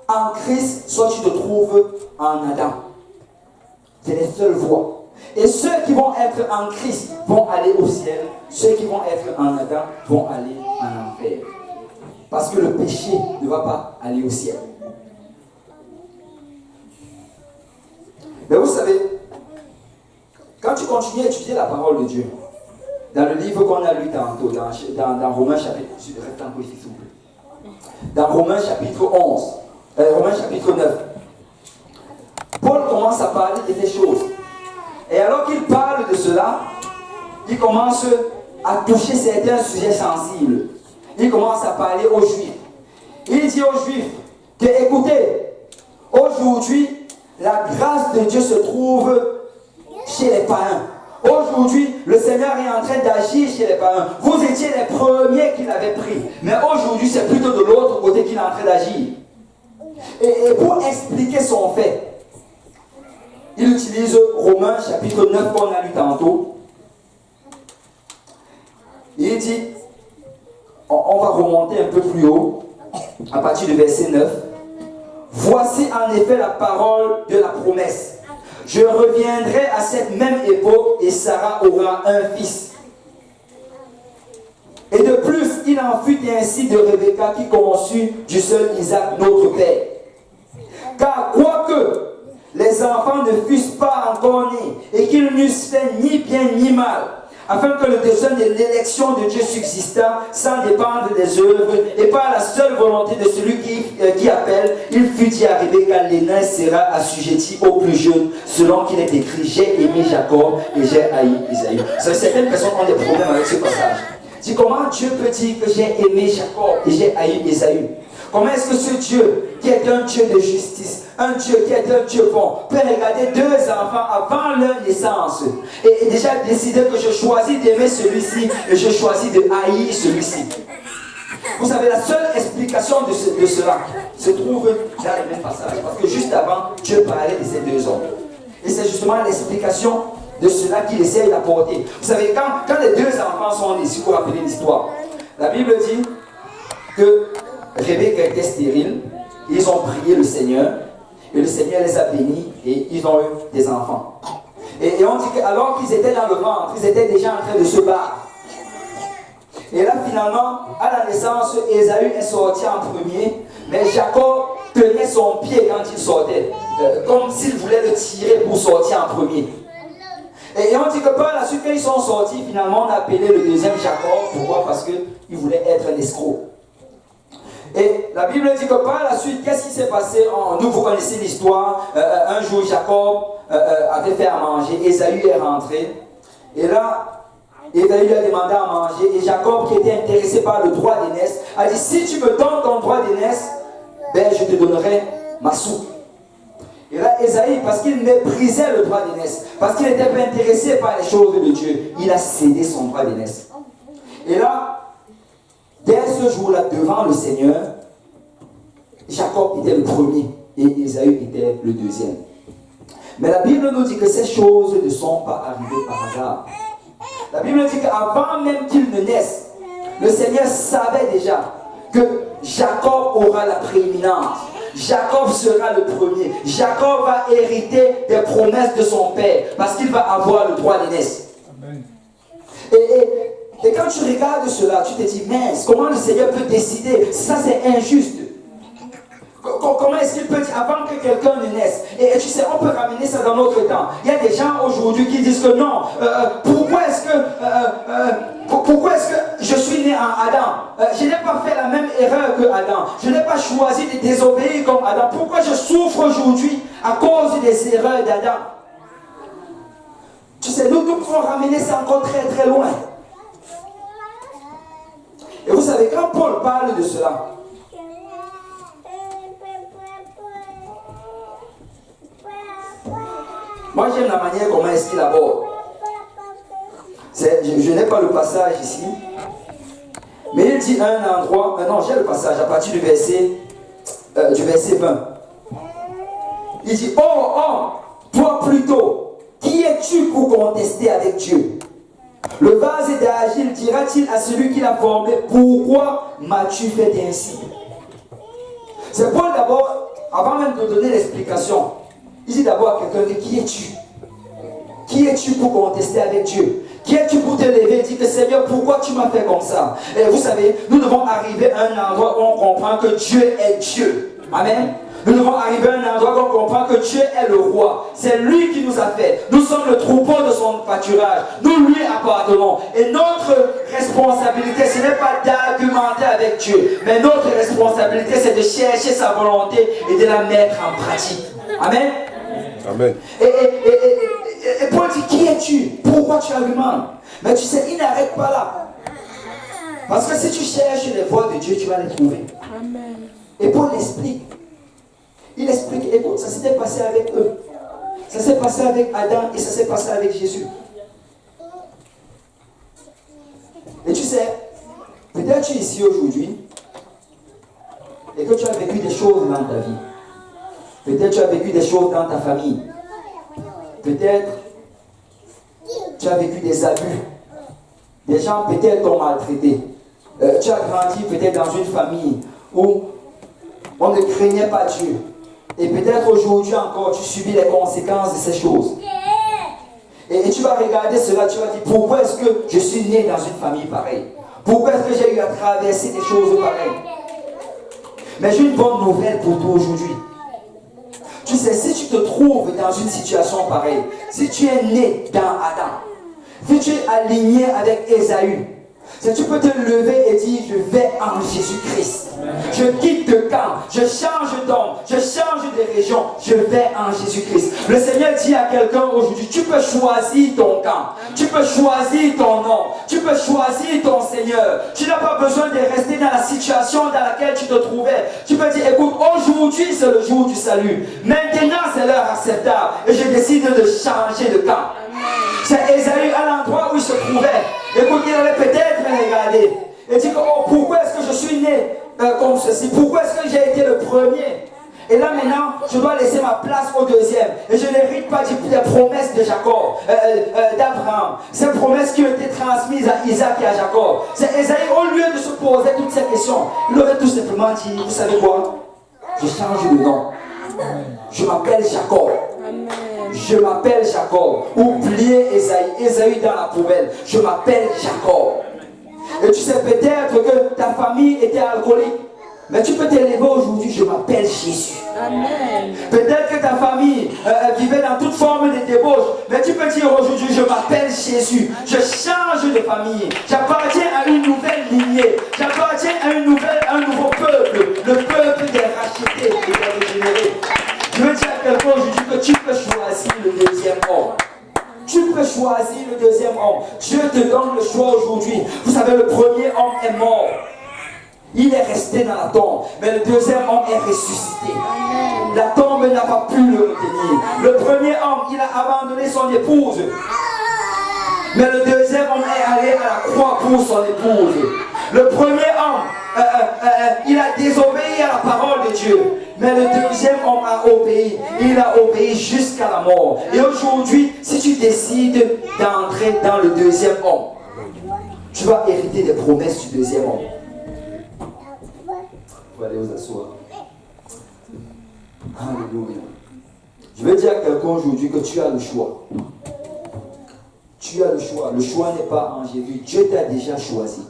en Christ, soit tu te trouves en Adam. C'est les seules voies. Et ceux qui vont être en Christ vont aller au ciel. Ceux qui vont être en Adam vont aller en enfer. Parce que le péché ne va pas aller au ciel. Mais vous savez, quand tu continues à étudier la parole de Dieu, dans le livre qu'on a lu tantôt, dans Romains chapitre, dans Romains chapitre 11, Romains chapitre 9, Paul commence à parler de ces choses. Et alors qu'il parle de cela, il commence à toucher certains sujets sensibles. Il commence à parler aux Juifs. Il dit aux Juifs que, écoutez, aujourd'hui, la grâce de Dieu se trouve chez les païens. Aujourd'hui, le Seigneur est en train d'agir chez les païens. Vous étiez les premiers qui l'avaient pris. Mais aujourd'hui, c'est plutôt de l'autre côté qu'il est en train d'agir. Et pour expliquer son fait, il utilise Romains chapitre 9 qu'on a lu tantôt. Il dit, on va remonter un peu plus haut, à partir du verset 9. Voici en effet la parole de la promesse. Je reviendrai à cette même époque et Sarah aura un fils. Et de plus, il en fut ainsi de Rebecca qui conçut du seul Isaac notre père. Car quoique les enfants ne fussent pas encore nés et qu'ils n'eussent fait ni bien ni mal, afin que le dessein de l'élection de Dieu subsistât sans dépendre des œuvres et par la seule volonté de celui qui appelle, il fut dit à Rebecca, l'aîné sera assujetti au plus jeune, selon qu'il est écrit, j'ai aimé Jacob et j'ai haï Isaïe. Certaines personnes ont des problèmes avec ce passage. Dis, comment Dieu peut dire que j'ai aimé Jacob et j'ai haï Isaïe? Comment est-ce que ce Dieu, qui est un Dieu de justice, un Dieu qui est un Dieu bon, peut regarder deux enfants avant leur naissance et déjà décider que je choisis d'aimer celui-ci et je choisis de haïr celui-ci? Vous savez, la seule explication de cela se trouve dans le même passage. Parce que juste avant, Dieu parlait de ces deux hommes. Et c'est justement l'explication de cela qu'il essaye d'apporter. Vous savez, quand les deux enfants sont nés, si vous vous rappelez l'histoire, la Bible dit que Rebecca était stérile, ils ont prié le Seigneur, et le Seigneur les a bénis, et ils ont eu des enfants. Et on dit qu'alors qu'ils étaient dans le ventre, ils étaient déjà en train de se battre. Et là, finalement, à la naissance, Ésaü est sorti en premier, mais Jacob tenait son pied quand il sortait, comme s'il voulait le tirer pour sortir en premier. Et on dit que par la suite, quand ils sont sortis, finalement, on a appelé le deuxième Jacob. Pourquoi? Parce qu'il voulait être un escroc. Et la Bible dit que par la suite, qu'est-ce qui s'est passé? Nous, vous connaissez l'histoire. Un jour, Jacob avait fait à manger. Ésaü est rentré. Et là, Ésaü lui a demandé à manger et Jacob, qui était intéressé par le droit d'aînesse, a dit, si tu me donnes ton droit d'aînesse, ben je te donnerai ma soupe. Et là, Ésaü, parce qu'il méprisait le droit d'aînesse, parce qu'il n'était pas intéressé par les choses de Dieu, il a cédé son droit d'aînesse. Et là, dès ce jour-là, devant le Seigneur, Jacob était le premier et Ésaü était le deuxième. Mais la Bible nous dit que ces choses ne sont pas arrivées par hasard. La Bible dit qu'avant même qu'il ne naisse, le Seigneur savait déjà que Jacob aura la prééminence. Jacob sera le premier. Jacob va hériter des promesses de son père parce qu'il va avoir le droit d'aînesse. Et quand tu regardes cela, tu te dis, mince, comment le Seigneur peut décider? Ça, c'est injuste. Comment est-ce qu'il peut dire avant que quelqu'un ne naisse? Et tu sais, on peut ramener ça dans notre temps. Il y a des gens aujourd'hui qui disent que non, pourquoi est-ce que je suis né en Adam? Je n'ai pas fait la même erreur que Adam. Je n'ai pas choisi de désobéir comme Adam. Pourquoi je souffre aujourd'hui à cause des erreurs d'Adam? Tu sais, nous pouvons ramener ça encore très très loin. Et vous savez, quand Paul parle de cela, moi j'aime la manière comment est-ce qu'il aborde. Je n'ai pas le passage ici, mais il dit à un endroit, non j'ai le passage à partir du verset 20. Il dit, oh, toi plutôt, qui es-tu pour contester avec Dieu? Le vase d'argile dira-t-il à celui qui l'a formé, pourquoi m'as-tu fait ainsi? C'est Paul d'abord, avant même de donner l'explication, il dit d'abord à quelqu'un, qui es-tu? Qui es-tu pour contester avec Dieu? Qui es-tu pour te lever et dire que Seigneur, pourquoi tu m'as fait comme ça? Et vous savez, nous devons arriver à un endroit où on comprend que Dieu est Dieu. Amen. Nous devons arriver à un endroit où on comprend que Dieu est le roi. C'est lui qui nous a fait. Nous sommes le troupeau de son pâturage. Nous lui appartenons. Et notre responsabilité, ce n'est pas d'argumenter avec Dieu. Mais notre responsabilité, c'est de chercher sa volonté et de la mettre en pratique. Amen. Amen. Et Paul dit, qui es-tu? Pourquoi tu argumentes? Mais tu sais, il n'arrête pas là. Parce que si tu cherches les voies de Dieu, tu vas les trouver. Amen. Et Paul explique. Il explique, écoute, ça s'était passé avec eux. Ça s'est passé avec Adam et ça s'est passé avec Jésus. Et tu sais, peut-être tu es ici aujourd'hui et que tu as vécu des choses dans ta vie. Peut-être tu as vécu des choses dans ta famille. Peut-être tu as vécu des abus. Des gens peut-être t'ont maltraité. Tu as grandi peut-être dans une famille où on ne craignait pas Dieu. Et peut-être aujourd'hui encore, tu subis les conséquences de ces choses. Et tu vas regarder cela, tu vas dire, pourquoi est-ce que je suis né dans une famille pareille? Pourquoi est-ce que j'ai eu à traverser des choses pareilles? Mais j'ai une bonne nouvelle pour toi aujourd'hui. Tu sais, si tu te trouves dans une situation pareille, si tu es né dans Adam, si tu es aligné avec Ésaü, si tu peux te lever et dire, je vais en Jésus-Christ. Je quitte de camp, je change d'homme, je change de région, je vais en Jésus-Christ. Le Seigneur dit à quelqu'un aujourd'hui, tu peux choisir ton camp, tu peux choisir ton nom, tu peux choisir ton Seigneur. Tu n'as pas besoin de rester dans la situation dans laquelle tu te trouvais. Tu peux dire, écoute, aujourd'hui c'est le jour du salut. Maintenant c'est l'heure acceptable et je décide de changer de camp. C'est Ésaü à l'endroit où il se trouvait. Écoute, il avait peut-être regardé et dit, oh, pourquoi est-ce que je suis né comme ceci? Pourquoi est-ce que j'ai été le premier? Et là maintenant, je dois laisser ma place au deuxième. Et je n'hérite pas des promesses de Jacob, d'Abraham. Ces promesses qui ont été transmises à Isaac et à Jacob. C'est Ésaü, au lieu de se poser toutes ces questions, il aurait tout simplement dit, vous savez quoi? Je change de nom. Je m'appelle Jacob. Je m'appelle Jacob. Oubliez Ésaü. Ésaü dans la poubelle. Je m'appelle Jacob. Et tu sais peut-être que ta famille était alcoolique. Mais tu peux t'élever aujourd'hui, je m'appelle Jésus. Amen. Peut-être que ta famille vivait dans toute forme de débauche. Mais tu peux dire aujourd'hui, je m'appelle Jésus. Je change de famille. J'appartiens à une nouvelle lignée. J'appartiens à un nouveau peuple. Le peuple des rachetés et des régénérés. Je veux dire à quelqu'un aujourd'hui que tu peux choisir le deuxième homme. Tu peux choisir le deuxième homme. Dieu te donne le choix aujourd'hui. Vous savez, le premier homme est mort. Il est resté dans la tombe. Mais le deuxième homme est ressuscité. La tombe n'a pas pu le retenir. Le premier homme, il a abandonné son épouse. Mais le deuxième homme est allé à la croix pour son épouse. Le premier homme, il a désobéi à la parole de Dieu. Mais le deuxième homme a obéi. Il a obéi jusqu'à la mort. Et aujourd'hui, si tu décides d'entrer dans le deuxième homme, tu vas hériter des promesses du deuxième homme. Vous allez vous asseoir. Alléluia. Je veux dire à quelqu'un aujourd'hui que tu as le choix. Tu as le choix. Le choix n'est pas en Jésus. Dieu t'a déjà choisi.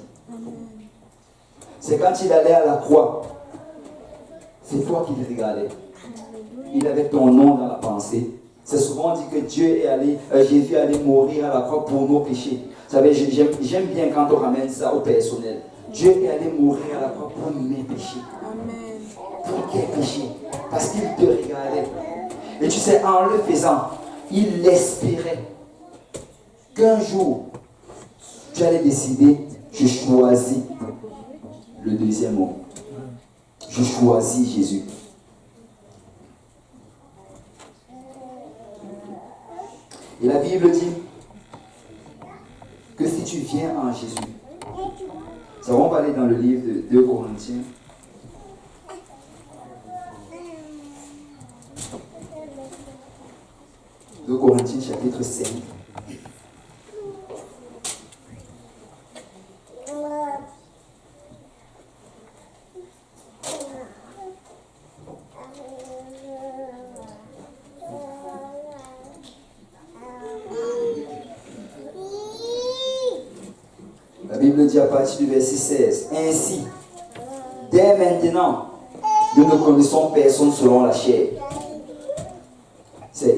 C'est quand il allait à la croix. C'est toi qui le regardais. Il avait ton nom dans la pensée. C'est souvent dit que Jésus est allé mourir à la croix pour nos péchés. Vous savez, j'aime bien quand on ramène ça au personnel. Dieu est allé mourir à la croix pour mes péchés. Pour tes péchés. Parce qu'il te regardait. Et tu sais, en le faisant, il espérait qu'un jour, tu allais décider, je choisis le deuxième homme. Je choisis Jésus. Et la Bible dit que si tu viens en Jésus, ça on va aller dans le livre de 2 Corinthiens. Corinthiens chapitre 5. La Bible dit à partir du verset 16, ainsi, dès maintenant, nous ne connaissons personne selon la chair.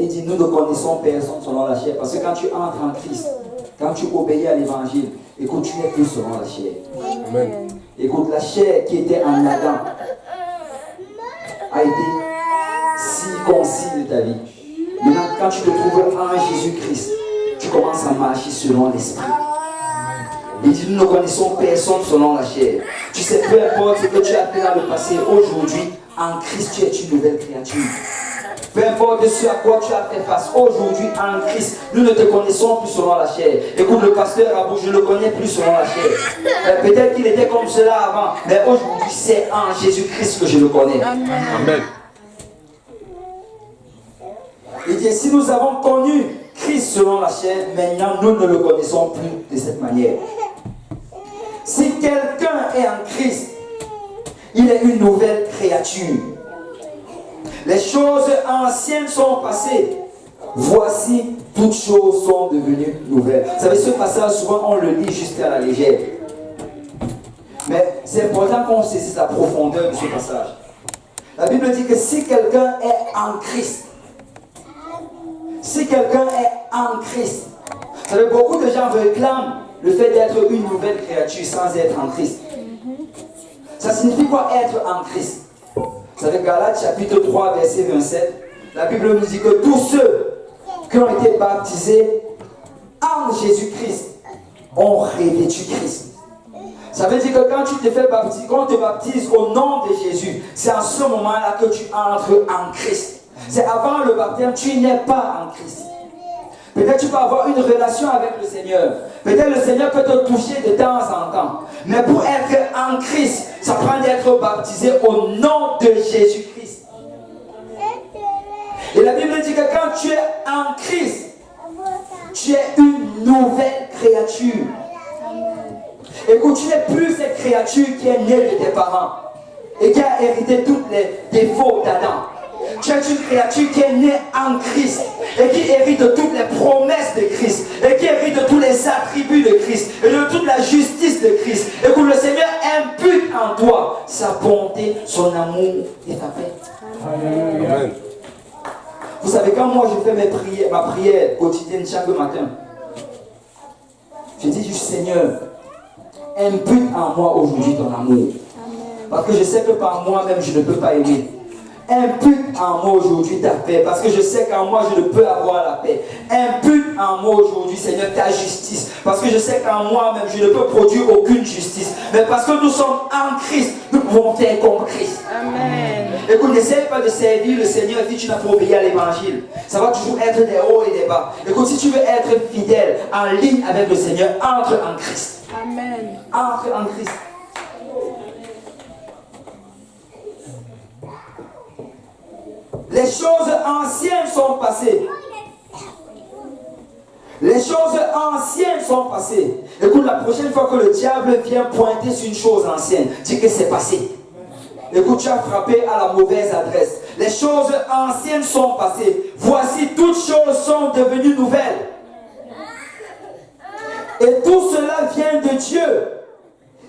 Il dit, nous ne connaissons personne selon la chair. Parce que quand tu entres en Christ, quand tu obéis à l'évangile, écoute, tu n'es plus selon la chair. Amen. Écoute, la chair qui était en Adam a été circoncis de ta vie. Maintenant, quand tu te trouves en Jésus-Christ, tu commences à marcher selon l'esprit. Il dit, nous ne connaissons personne selon la chair. Tu sais, peu importe ce que tu as fait dans le passé, aujourd'hui, en Christ, tu es une nouvelle créature. Peu importe ce à quoi tu as fait face, aujourd'hui en Christ, nous ne te connaissons plus selon la chair. Écoute, le pasteur Abou, je ne le connais plus selon la chair. Peut-être qu'il était comme cela avant, mais aujourd'hui c'est en Jésus-Christ que je le connais. Amen. Il dit, si nous avons connu Christ selon la chair, maintenant nous ne le connaissons plus de cette manière. Si quelqu'un est en Christ, il est une nouvelle créature. Les choses anciennes sont passées. Voici, toutes choses sont devenues nouvelles. Vous savez, ce passage, souvent, on le lit juste à la légère. Mais c'est important qu'on saisisse la profondeur de ce passage. La Bible dit que si quelqu'un est en Christ, si quelqu'un est en Christ, vous savez, beaucoup de gens réclament le fait d'être une nouvelle créature sans être en Christ. Ça signifie quoi être en Christ? Vous savez, Galates chapitre 3, verset 27, la Bible nous dit que tous ceux qui ont été baptisés en Jésus-Christ ont revêtu Christ. Ça veut dire que quand tu te fais baptiser, quand on te baptise au nom de Jésus, c'est en ce moment-là que tu entres en Christ. C'est avant le baptême, tu n'es pas en Christ. Peut-être tu peux avoir une relation avec le Seigneur. Peut-être le Seigneur peut te toucher de temps en temps. Mais pour être en Christ, ça prend d'être baptisé au nom de Jésus-Christ. Et la Bible dit que quand tu es en Christ, tu es une nouvelle créature. Écoute, tu n'es plus cette créature qui est née de tes parents et qui a hérité tous les défauts d'Adam. Tu es une créature qui est née en Christ et qui hérite de toutes les promesses de Christ et qui hérite de tous les attributs de Christ et de toute la justice de Christ. Et que le Seigneur impute en toi sa bonté, son amour et ta paix. Amen. Vous savez, quand moi je fais ma prière quotidienne chaque matin, je dis du Seigneur, impute en moi aujourd'hui ton amour. Parce que je sais que par moi-même je ne peux pas aimer. Impute en moi aujourd'hui ta paix, parce que je sais qu'en moi je ne peux avoir la paix. Impute en moi aujourd'hui, Seigneur, ta justice, parce que je sais qu'en moi-même je ne peux produire aucune justice. Mais parce que nous sommes en Christ, nous pouvons faire comme Christ. Amen. Écoute, n'essaie pas de servir le Seigneur si tu n'as pas obéi à l'évangile. Ça va toujours être des hauts et des bas. Écoute, si tu veux être fidèle, en ligne avec le Seigneur, entre en Christ. Amen. Entre en Christ. Les choses anciennes sont passées. Les choses anciennes sont passées. Écoute, la prochaine fois que le diable vient pointer sur une chose ancienne, dis que c'est passé. Écoute, tu as frappé à la mauvaise adresse. Les choses anciennes sont passées. Voici, toutes choses sont devenues nouvelles. Et tout cela vient de Dieu,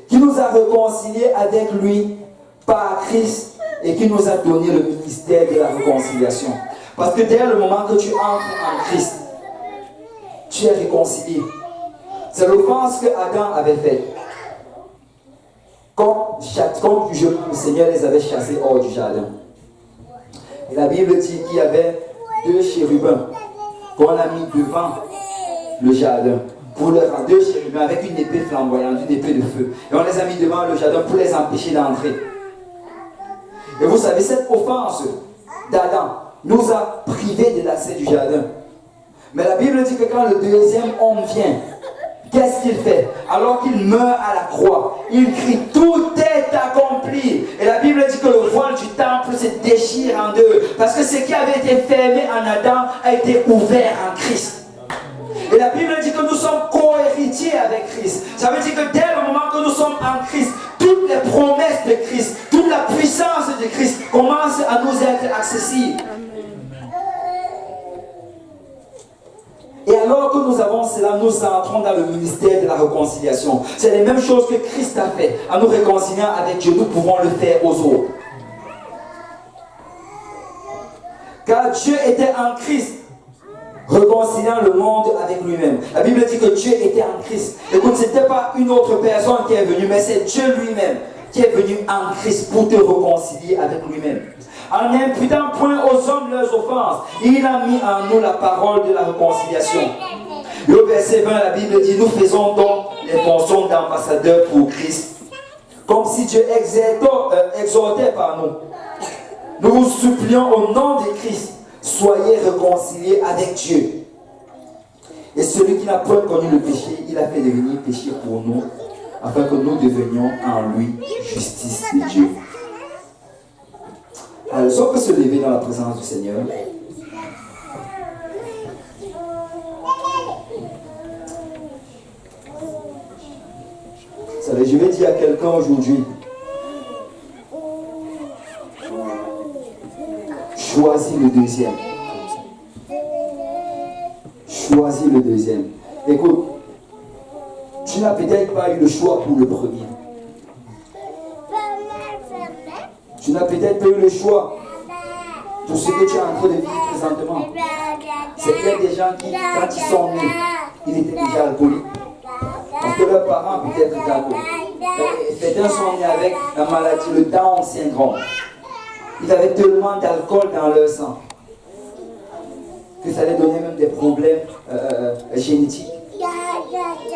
qui nous a réconciliés avec lui par Christ et qui nous a donné le ministère de la réconciliation. Parce que dès le moment que tu entres en Christ, tu es réconcilié. C'est l'offense que Adam avait faite. Comme le Seigneur les avait chassés hors du jardin. Et la Bible dit qu'il y avait 2 chérubins qu'on a mis devant le jardin. Pour leur 2 chérubins avec une épée flamboyante, une épée de feu. Et on les a mis devant le jardin pour les empêcher d'entrer. Et vous savez, cette offense d'Adam nous a privés de l'accès du jardin. Mais la Bible dit que quand le deuxième homme vient, qu'est-ce qu'il fait? Alors qu'il meurt à la croix, il crie, tout est accompli. Et la Bible dit que le voile du temple se déchire en deux. Parce que ce qui avait été fermé en Adam a été ouvert en Christ. Et la Bible dit que nous sommes co-héritiers avec Christ. Ça veut dire que dès le moment que nous sommes en Christ, toutes les promesses de Christ, toute la puissance de Christ commence à nous être accessible. Et alors que nous avons cela, nous entrons dans le ministère de la réconciliation. C'est les mêmes choses que Christ a fait. En nous réconciliant avec Dieu, nous pouvons le faire aux autres. Car Dieu était en Christ, réconciliant le monde avec lui-même. La Bible dit que Dieu était en Christ. Écoute, ce n'était pas une autre personne qui est venue, mais c'est Dieu lui-même qui est venu en Christ pour te réconcilier avec lui-même. En n'imputant point aux hommes leurs offenses, il a mis en nous la parole de la réconciliation. Le verset 20, la Bible dit, nous faisons donc les fonctions d'ambassadeurs pour Christ. Comme si Dieu exhortait par nous. Nous vous supplions au nom de Christ, soyez réconciliés avec Dieu. Et celui qui n'a point connu le péché, il a fait devenir péché pour nous, afin que nous devenions en lui justice de Dieu. Alors, si on peut se lever dans la présence du Seigneur. Vous savez, je vais dire à quelqu'un aujourd'hui, choisis le deuxième. Choisis le deuxième. Écoute, tu n'as peut-être pas eu le choix pour le premier. Tu n'as peut-être pas eu le choix pour ce que tu es en train de vivre présentement. C'est peut-être des gens qui, quand ils sont nés, ils étaient déjà alcooliques. Parce que leurs parents peut-être étaient alcooliques. Certains sont nés avec la maladie, le Down syndrome. Ils avaient tellement d'alcool dans leur sang que ça les donnait même des problèmes génétiques.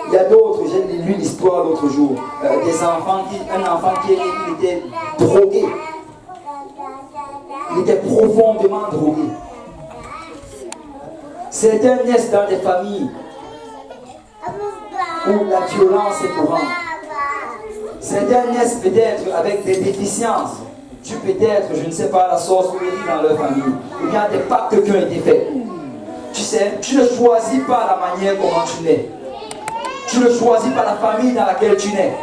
Il y a d'autres, j'ai lu l'histoire l'autre jour, un enfant qui était drogué. Il était profondément drogué. Certains naissent dans des familles où la violence est courante. Certains naissent peut-être avec des déficiences. Tu peut-être, je ne sais pas, la sorcellerie dans leur famille. Ou bien des pactes qui ont été faits. Tu sais, tu ne choisis pas la manière comment tu nais. Tu ne choisis pas la famille dans laquelle tu nais.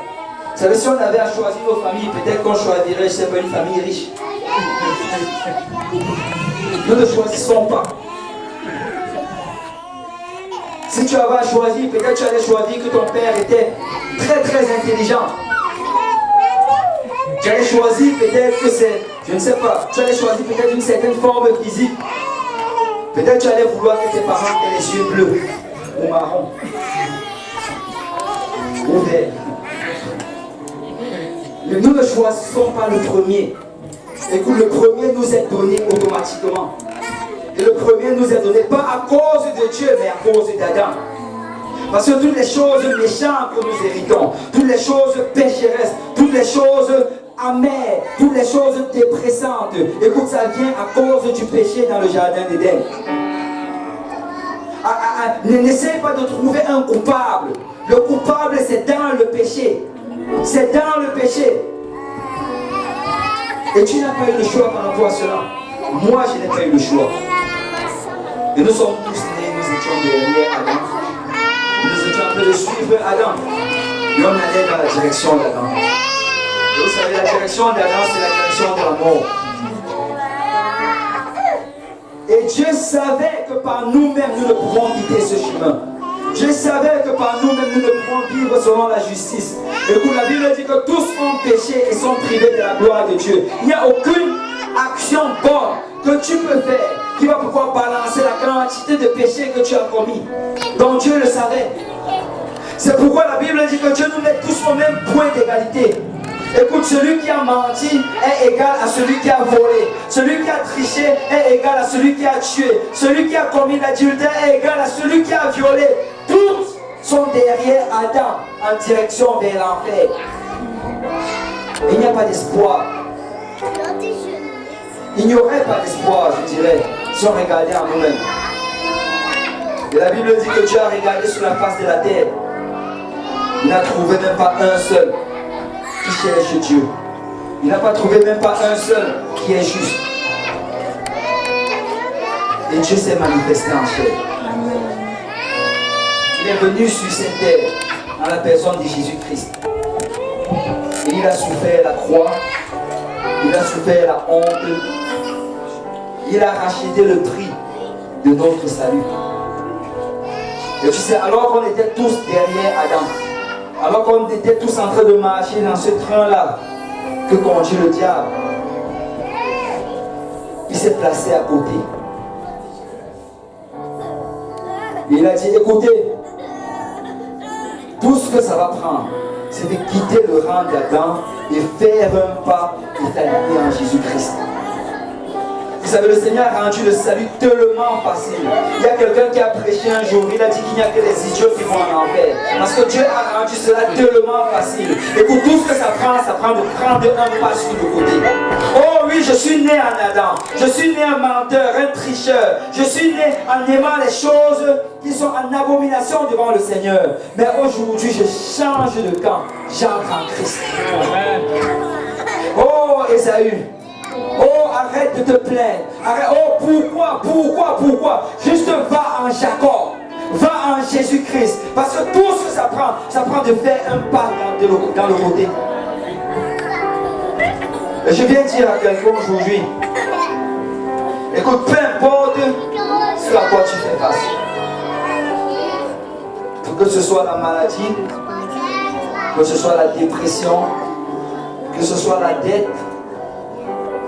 Vous savez, si on avait à choisir nos familles, peut-être qu'on choisirait, je ne sais pas, une famille riche. Nous ne choisissons pas. Si tu avais à choisir, peut-être tu allais choisir que ton père était très très intelligent. Tu allais choisir peut-être que c'est, je ne sais pas, tu allais choisir peut-être une certaine forme physique. Peut-être tu allais vouloir que tes parents aient les yeux bleus ou marrons. Ou verts. Nous ne choisissons pas le premier. Écoute, le premier nous est donné automatiquement. Et le premier nous est donné pas à cause de Dieu, mais à cause d'Adam. Parce que toutes les choses méchantes que nous héritons, toutes les choses pécheresses, toutes les choses amères, toutes les choses dépressantes, écoute, ça vient à cause du péché dans le jardin d'Éden. N'essaie pas de trouver un coupable. Le coupable, c'est dans le péché. C'est dans le péché. Et tu n'as pas eu le choix par rapport à cela. Moi, je n'ai pas eu le choix. Et nous sommes tous nés, nous étions derrière Adam. Nous étions en train de suivre Adam. Et on allait dans la direction d'Adam. Et vous savez, la direction d'Adam, c'est la direction de la mort. Et Dieu savait que par nous-mêmes, nous ne pouvons quitter ce chemin. Dieu savait que par nous-mêmes, nous ne pouvons vivre selon la justice. Écoute, la Bible dit que tous ont péché et sont privés de la gloire de Dieu. Il n'y a aucune action bonne que tu peux faire qui va pouvoir balancer la quantité de péché que tu as commis. Donc Dieu le savait. C'est pourquoi la Bible dit que Dieu nous met tous au même point d'égalité. Écoute, celui qui a menti est égal à celui qui a volé. Celui qui a triché est égal à celui qui a tué. Celui qui a commis l'adultère est égal à celui qui a violé. Tous sont derrière Adam en direction vers l'enfer. Il n'y a pas d'espoir. Il n'y aurait pas d'espoir, je dirais, si on regardait en nous-mêmes. Et la Bible dit que Dieu a regardé sur la face de la terre. Il n'a trouvé même pas un seul qui cherche Dieu. Il n'a pas trouvé même pas un seul qui est juste. Et Dieu s'est manifesté en chair. Il est venu sur cette terre en la personne de Jésus-Christ. Et il a souffert la croix. Il a souffert la honte. Il a racheté le prix de notre salut. Et tu sais, alors qu'on était tous derrière Adam, alors qu'on était tous en train de marcher dans ce train-là, que conduit le diable, il s'est placé à côté. Et il a dit, écoutez, tout ce que ça va prendre, c'est de quitter le rang d'Adam et faire un pas et t'aligner en Jésus-Christ. Vous savez, le Seigneur a rendu le salut tellement facile. Il y a quelqu'un qui a prêché un jour, il a dit qu'il n'y a que les idiots qui vont en enfer. Parce que Dieu a rendu cela tellement facile. Et pour tout ce que ça prend de prendre un pas sur le côté. Oh oui, je suis né en Adam. Je suis né un menteur, un tricheur. Je suis né en aimant les choses qui sont en abomination devant le Seigneur. Mais aujourd'hui, je change de camp. J'entre en Christ. Oh, Ésaü. Oh, arrête de te plaindre. Arrête. Oh, pourquoi? Juste va en Jacob. Va en Jésus-Christ. Parce que tout ce que ça prend de faire un pas dans le côté. Et je viens dire à quelqu'un aujourd'hui, écoute, peu importe ce à quoi tu fais face. Que ce soit la maladie, que ce soit la dépression, que ce soit la dette,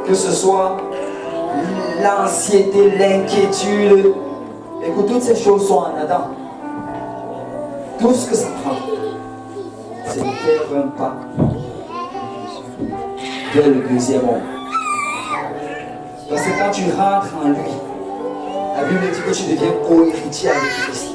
que ce soit l'anxiété, l'inquiétude. Écoute, toutes ces choses sont en Adam. Tout ce que ça prend, c'est de faire un pas vers le deuxième homme. Parce que quand tu rentres en lui, la Bible dit que tu deviens co-héritier avec Christ.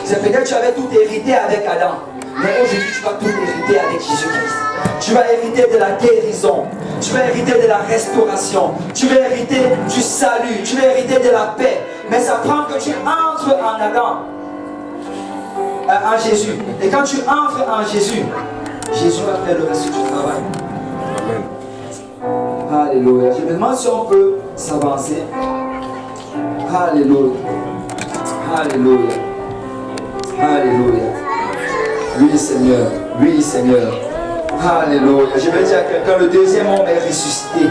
C'est peut-être que tu avais tout hérité avec Adam, mais aujourd'hui tu vas tout hériter avec Jésus-Christ. Tu vas hériter de la guérison, tu vas hériter de la restauration, tu vas hériter du salut, tu vas hériter de la paix. Mais ça prend que tu entres en Adam, en Jésus. Et quand tu entres en Jésus, Jésus va faire le reste du travail. Amen. Alléluia. Je me demande si on peut s'avancer. Alléluia. Alléluia. Alléluia. Oui, Seigneur. Oui, Seigneur. Alléluia. Je vais dire à quelqu'un, le deuxième homme est ressuscité.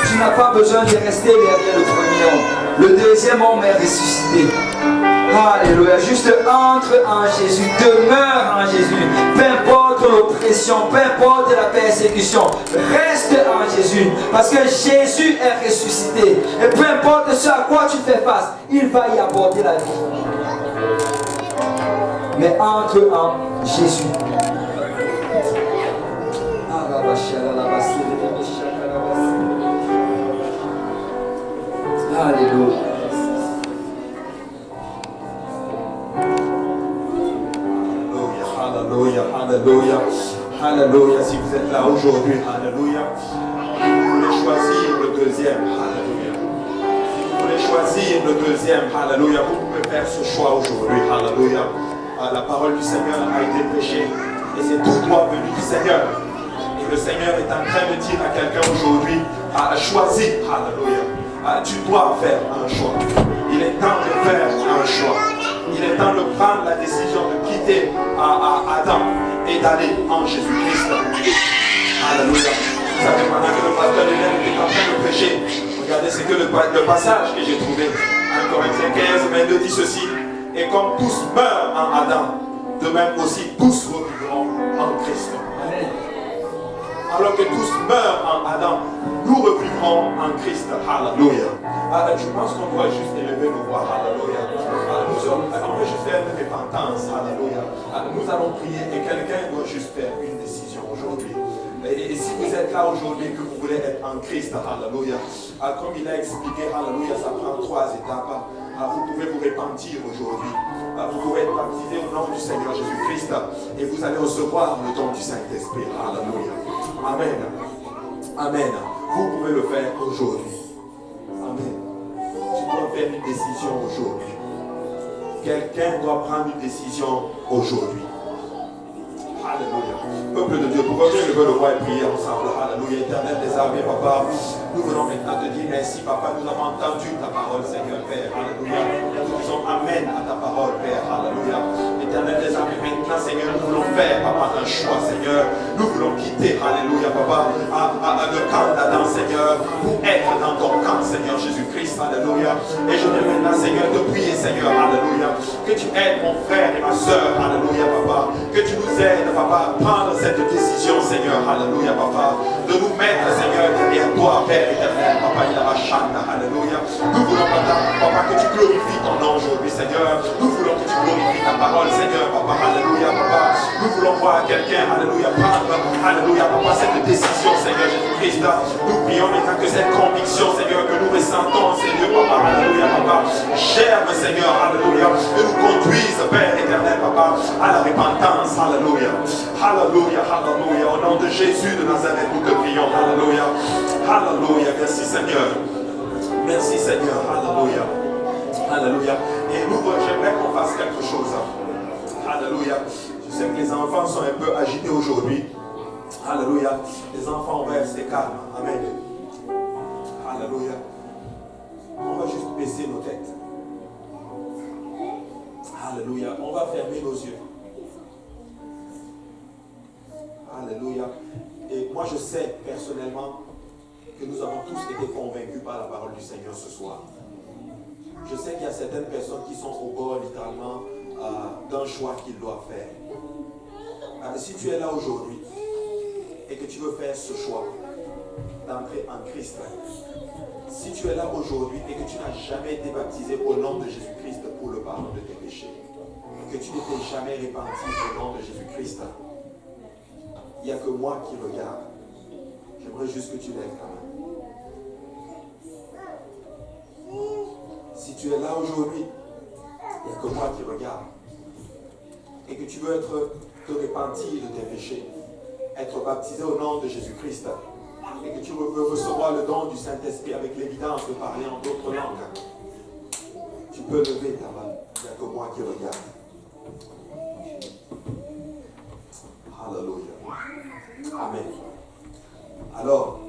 Tu n'as pas besoin de rester derrière le premier homme. Le deuxième homme est ressuscité. Alléluia. Juste entre en Jésus. Demeure en Jésus. Peu importe l'oppression, peu importe la persécution. Reste en Jésus. Parce que Jésus est ressuscité. Et peu importe ce à quoi tu fais face, il va y apporter la vie. Mais entre en Jésus. Alléluia. Alléluia, alléluia, alléluia. Si vous êtes là aujourd'hui, alléluia, vous voulez choisir le deuxième, alléluia. Si vous voulez choisir le deuxième, alléluia, vous pouvez faire ce choix aujourd'hui, alléluia. La parole du Seigneur a été prêchée et c'est tout droit venu du Seigneur. Et le Seigneur est en train de dire à quelqu'un aujourd'hui, choisis, alléluia. Tu dois faire un choix. Il est temps de faire un choix. Il est temps de prendre la décision de quitter Adam et d'aller en Jésus-Christ. Alléluia. Vous savez, pendant que le pasteur Hélène était en train de prêcher, regardez ce que le passage que j'ai trouvé. 1 Corinthiens 15, 22 dit ceci. Et comme tous meurent en Adam, de même aussi tous revivront en Christ. Amen. Alors que tous meurent en Adam, nous revivrons en Christ. Alléluia. Je pense qu'on doit juste élever nos voix. Alléluia. On va juste faire une repentance. Alléluia. Nous allons prier et quelqu'un doit juste faire une décision aujourd'hui. Et si vous êtes là aujourd'hui que vous voulez être en Christ, alléluia, comme il a expliqué, alléluia, ça prend 3 étapes. Vous pouvez vous repentir aujourd'hui. Vous pouvez être baptisé au nom du Seigneur Jésus-Christ et vous allez recevoir le don du Saint-Esprit. Alléluia. Amen. Amen. Vous pouvez le faire aujourd'hui. Amen. Tu dois faire une décision aujourd'hui. Quelqu'un doit prendre une décision aujourd'hui. Alléluia. Peuple de Dieu, vous pouvez lever le roi et prier ensemble. Alléluia. Éternel des armées, papa, nous venons maintenant te dire merci, papa. Nous avons entendu ta parole, Seigneur Père. Alléluia. Nous disons Amen à ta parole, Père. Alléluia. Éternel des armées, maintenant, Seigneur, nous voulons faire, papa, un choix, Seigneur. Nous voulons quitter, alléluia, papa, le camp d'Adam, Seigneur, pour être dans ton camp, Seigneur Jésus-Christ. Alléluia. Et je viens maintenant, Seigneur, te prier, Seigneur. Alléluia. Que tu aides mon frère et ma soeur. Alléluia, papa. Que tu nous aides, papa, à prendre cette décision, Seigneur. Alléluia, papa. De nous mettre, Seigneur, derrière toi, Père éternel. Papa, il a chanta. Alléluia. Nous voulons, papa, que tu glorifies ton nom aujourd'hui, Seigneur. Nous voulons que tu glorifies ta parole, Seigneur, papa. Alléluia, papa. Nous voulons voir quelqu'un, alléluia, prendre, alléluia, papa, cette décision, Seigneur Jésus-Christ. Nous prions maintenant que cette conviction, Seigneur, que nous ressentons, Seigneur, papa, alléluia, papa, germe, Seigneur, alléluia, et nous conduise, Père éternel, papa, à la repentance, alléluia. Alléluia, alléluia. Au nom de Jésus de Nazareth, nous te prions, alléluia. Alléluia, merci Seigneur. Merci Seigneur, alléluia. Alléluia. Et nous, j'aimerais qu'on fasse quelque chose. Alléluia. Je sais que les enfants sont un peu agités aujourd'hui. Alléluia. Les enfants, on va rester calmes. Amen. Alléluia. On va juste baisser nos têtes. Alléluia. On va fermer nos yeux. Alléluia. Et moi, je sais personnellement que nous avons tous été convaincus par la parole du Seigneur ce soir. Je sais qu'il y a certaines personnes qui sont au bord littéralement d'un choix qu'ils doivent faire. Si tu es là aujourd'hui et que tu veux faire ce choix d'entrer en Christ, si tu es là aujourd'hui et que tu n'as jamais été baptisé au nom de Jésus-Christ pour le pardon de tes péchés, que tu ne t'es jamais repenti au nom de Jésus-Christ, il n'y a que moi qui regarde. J'aimerais juste que tu lèves ta main. Si tu es là aujourd'hui, il n'y a que moi qui regarde. Et que tu veux te repentir de tes péchés, être baptisé au nom de Jésus-Christ, et que tu veux recevoir le don du Saint-Esprit avec l'évidence de parler en d'autres langues, tu peux lever ta main. Il n'y a que moi qui regarde. Alléluia. Amen. Alors,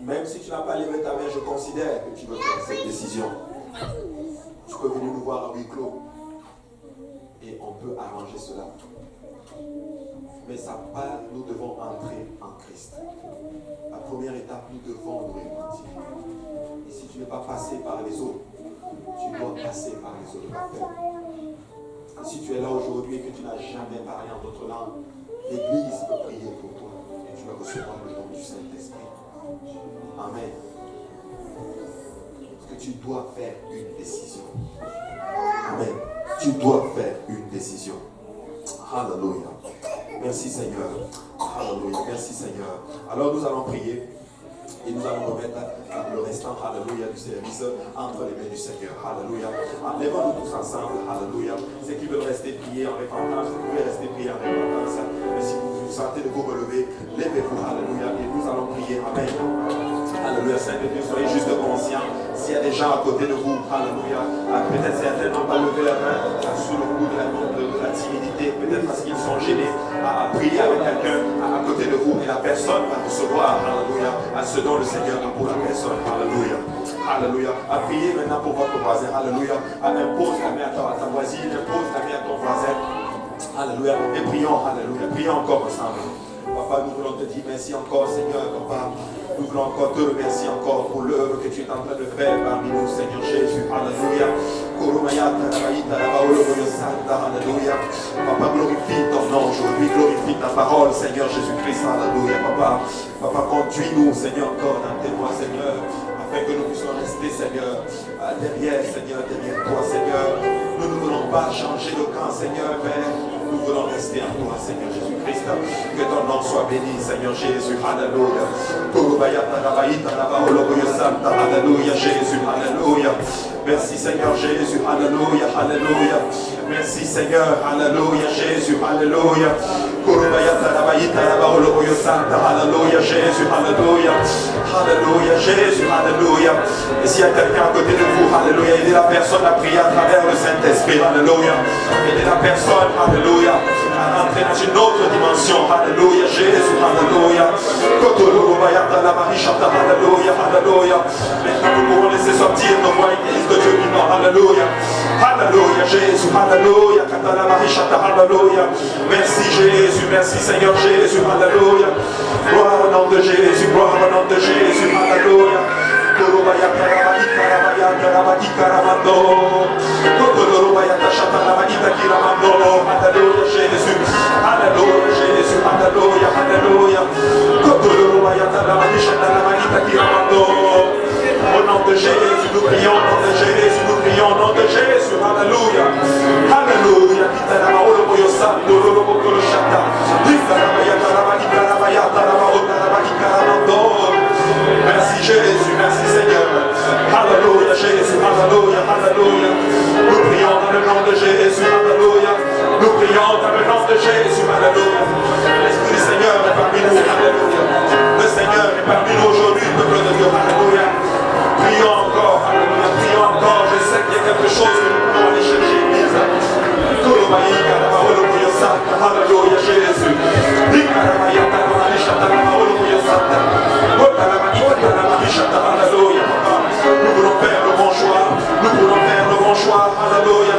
même si tu n'as pas levé ta main, je considère que tu veux faire cette décision. Tu peux venir nous voir à huis clos et on peut arranger cela. Mais ça part, nous devons entrer en Christ. La première étape, nous devons nous repentir. Et si tu n'es pas passé par les eaux, tu dois passer par les eaux de baptême. Si tu es là aujourd'hui et que tu n'as jamais parlé en d'autres langues, l'Église peut prier pour toi et tu vas recevoir le don du Saint-Esprit. Amen. Parce que tu dois faire une décision. Amen. Tu dois faire une décision. Alléluia. Merci Seigneur. Alléluia. Merci Seigneur. Alors nous allons prier. Et nous allons remettre le restant, alléluia, du service entre les mains du Seigneur. Alléluia. Lèvons-nous tous ensemble. Alléluia. Ceux qui veulent rester prier en repentance, vous pouvez rester prier en repentance. Mais si vous vous sentez de vous relever, levez-vous. Alléluia. Et nous allons prier. Amen. Alléluia. Saint-Dieu, soyez juste conscients. S'il y a des gens à côté de vous, alléluia. Peut-être certains n'ont pas levé la main sous le coup de la timidité. Peut-être parce qu'ils sont gênés à prier avec quelqu'un à côté de vous. Et la personne va recevoir, alléluia, à ce dont le Seigneur a pour la personne. Alléluia. Alléluia. À prier maintenant pour votre voisin. Alléluia. Impose la main à ta voisine. Impose la main à ton voisin. Alléluia. Et prions. Alléluia. Prions encore ensemble. Papa, nous voulons te dire merci encore, Seigneur. Papa, nous voulons encore te remercier encore pour l'œuvre que tu es en train de faire parmi nous, Seigneur Jésus. Alléluia. Alléluia. Papa, glorifie ton nom aujourd'hui. Glorifie ta parole, Seigneur Jésus-Christ. Alléluia. Papa, conduis-nous, Seigneur, encore dans tes voies, Seigneur. Afin que nous puissions rester, Seigneur, derrière toi, Seigneur. Nous ne voulons pas changer de camp, Seigneur, mais nous voulons rester en toi, Seigneur Jésus-Christ. Que ton nom soit béni, Seigneur Jésus. Alléluia. Alléluia, Jésus. Alléluia. Merci, Seigneur Jésus. Alléluia. Alléluia. Merci, Seigneur. Alléluia, Jésus. Alléluia. Alléluia, Jésus. Alléluia. Alléluia, Jésus. Alléluia. Et s'il y a quelqu'un à côté de vous, alléluia, aidez la personne à prier à travers le Saint-Esprit. Alléluia. Aidez la personne, alléluia, à entrer dans une autre dimension. Alléluia, Jésus. Alléluia. Alléluia. Alléluia. Maintenant, nous pouvons laisser sortir nos voix églises de Dieu vivant. Alléluia. Alléluia, Jésus. Alléluia. Alléluia. Merci, Jésus. Merci, Seigneur Jésus. Alléluia. Gloire au nom de Jésus. Gloire au nom de Jésus. Alléluia. Alléluia, Jésus. Alléluia, Jésus. Alléluia. Alléluia. Au nom de Jésus, nous prions, au nom de Jésus, nous prions, au nom de Jésus. Alléluia. Alléluia. Merci Jésus, merci Seigneur. Alléluia Jésus, alléluia, alléluia. Nous prions dans le nom de Jésus, alléluia. Nous prions dans le nom de Jésus, alléluia. L'Esprit du Seigneur est parmi nous, alléluia. Le Seigneur est parmi nous aujourd'hui, peuple de Dieu, alléluia. Prions encore, alléluia, prions encore. Je sais qu'il y a quelque chose que nous pouvons aller chercher, Église. Alléluia Jésus. Nous voulons faire le bon choix. Nous voulons faire le bon choix. Alléluia.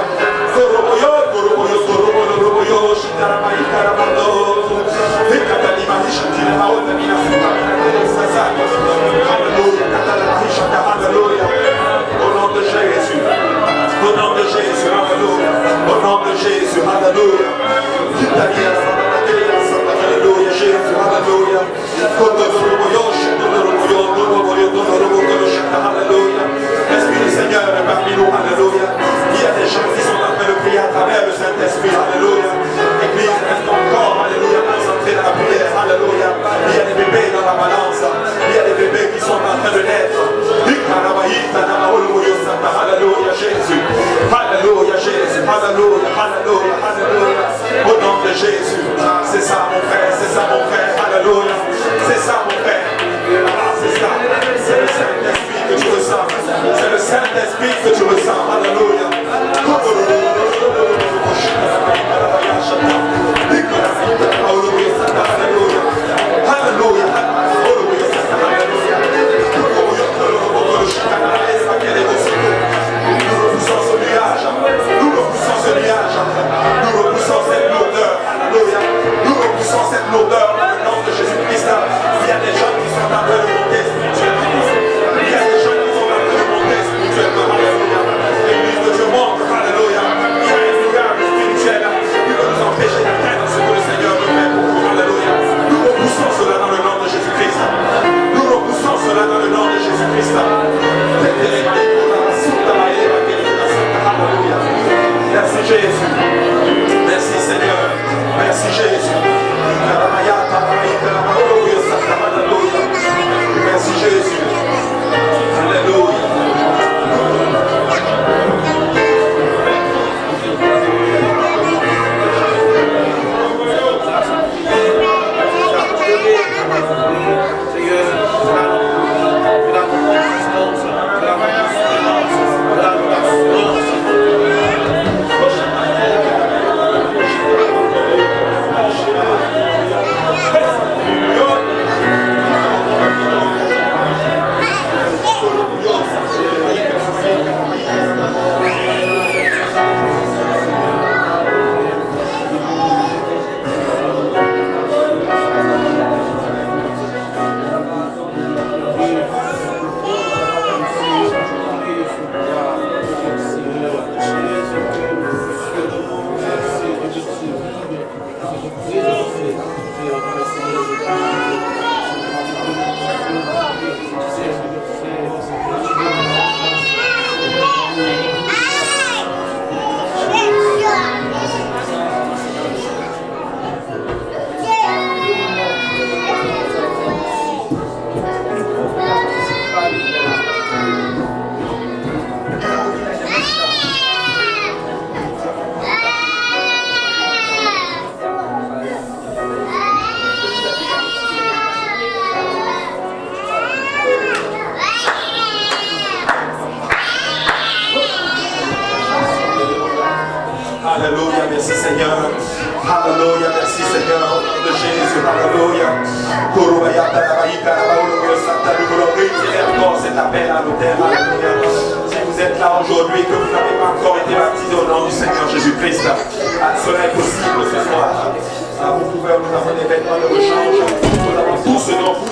Alléluia. Au nom de Jésus. Au nom de Jésus. Alléluia. Au nom de Jésus. Alléluia. Alléluia Jésus. Alléluia. Alléluia. L'Esprit du Seigneur est parmi nous. Alléluia. Il y a des gens qui sont en train de prier à travers le Saint-Esprit. Alléluia. L'église reste encore. Alléluia. Concentrée dans la prière. Alléluia. Il y a des bébés dans la balance. Il y a des bébés qui sont en train de naître. Alléluia Jésus. Alléluia Jésus. Alléluia. Alléluia. Alléluia. Au nom de Jésus. C'est ça mon frère. C'est ça mon frère. Alléluia. C'est ça mon frère. C'est ça. C'est le Saint-Esprit que tu ressens. C'est le Saint-Esprit que tu ressens. Alléluia. Cette lourdeur dans le nom de Jésus-Christ. Il y a des gens qui sont en train de monter spirituellement. Il y a des gens qui sont en train de monter spirituellement. Alléluia. L'église de Dieu monte. Alléluia. Il y a un lugar spirituel qui va nous empêcher d'atteindre ce que le Seigneur veut faire pour nous. Alléluia. Nous repoussons cela dans le nom de Jésus-Christ. Nous repoussons cela dans le nom de Jésus-Christ. Alléluia. Merci Jésus. Merci Seigneur. Merci Jésus. Merci Jésus. Alléluia, merci Seigneur, au nom de Jésus, Alléluia. C'est appel à l'autel, Alléluia. Si vous êtes là aujourd'hui, que vous n'avez pas encore été baptisé au nom du Seigneur Jésus-Christ, cela est possible ce soir. Vous pouvez, nous avons des vêtements de rechange, nous avons tous ce dont vous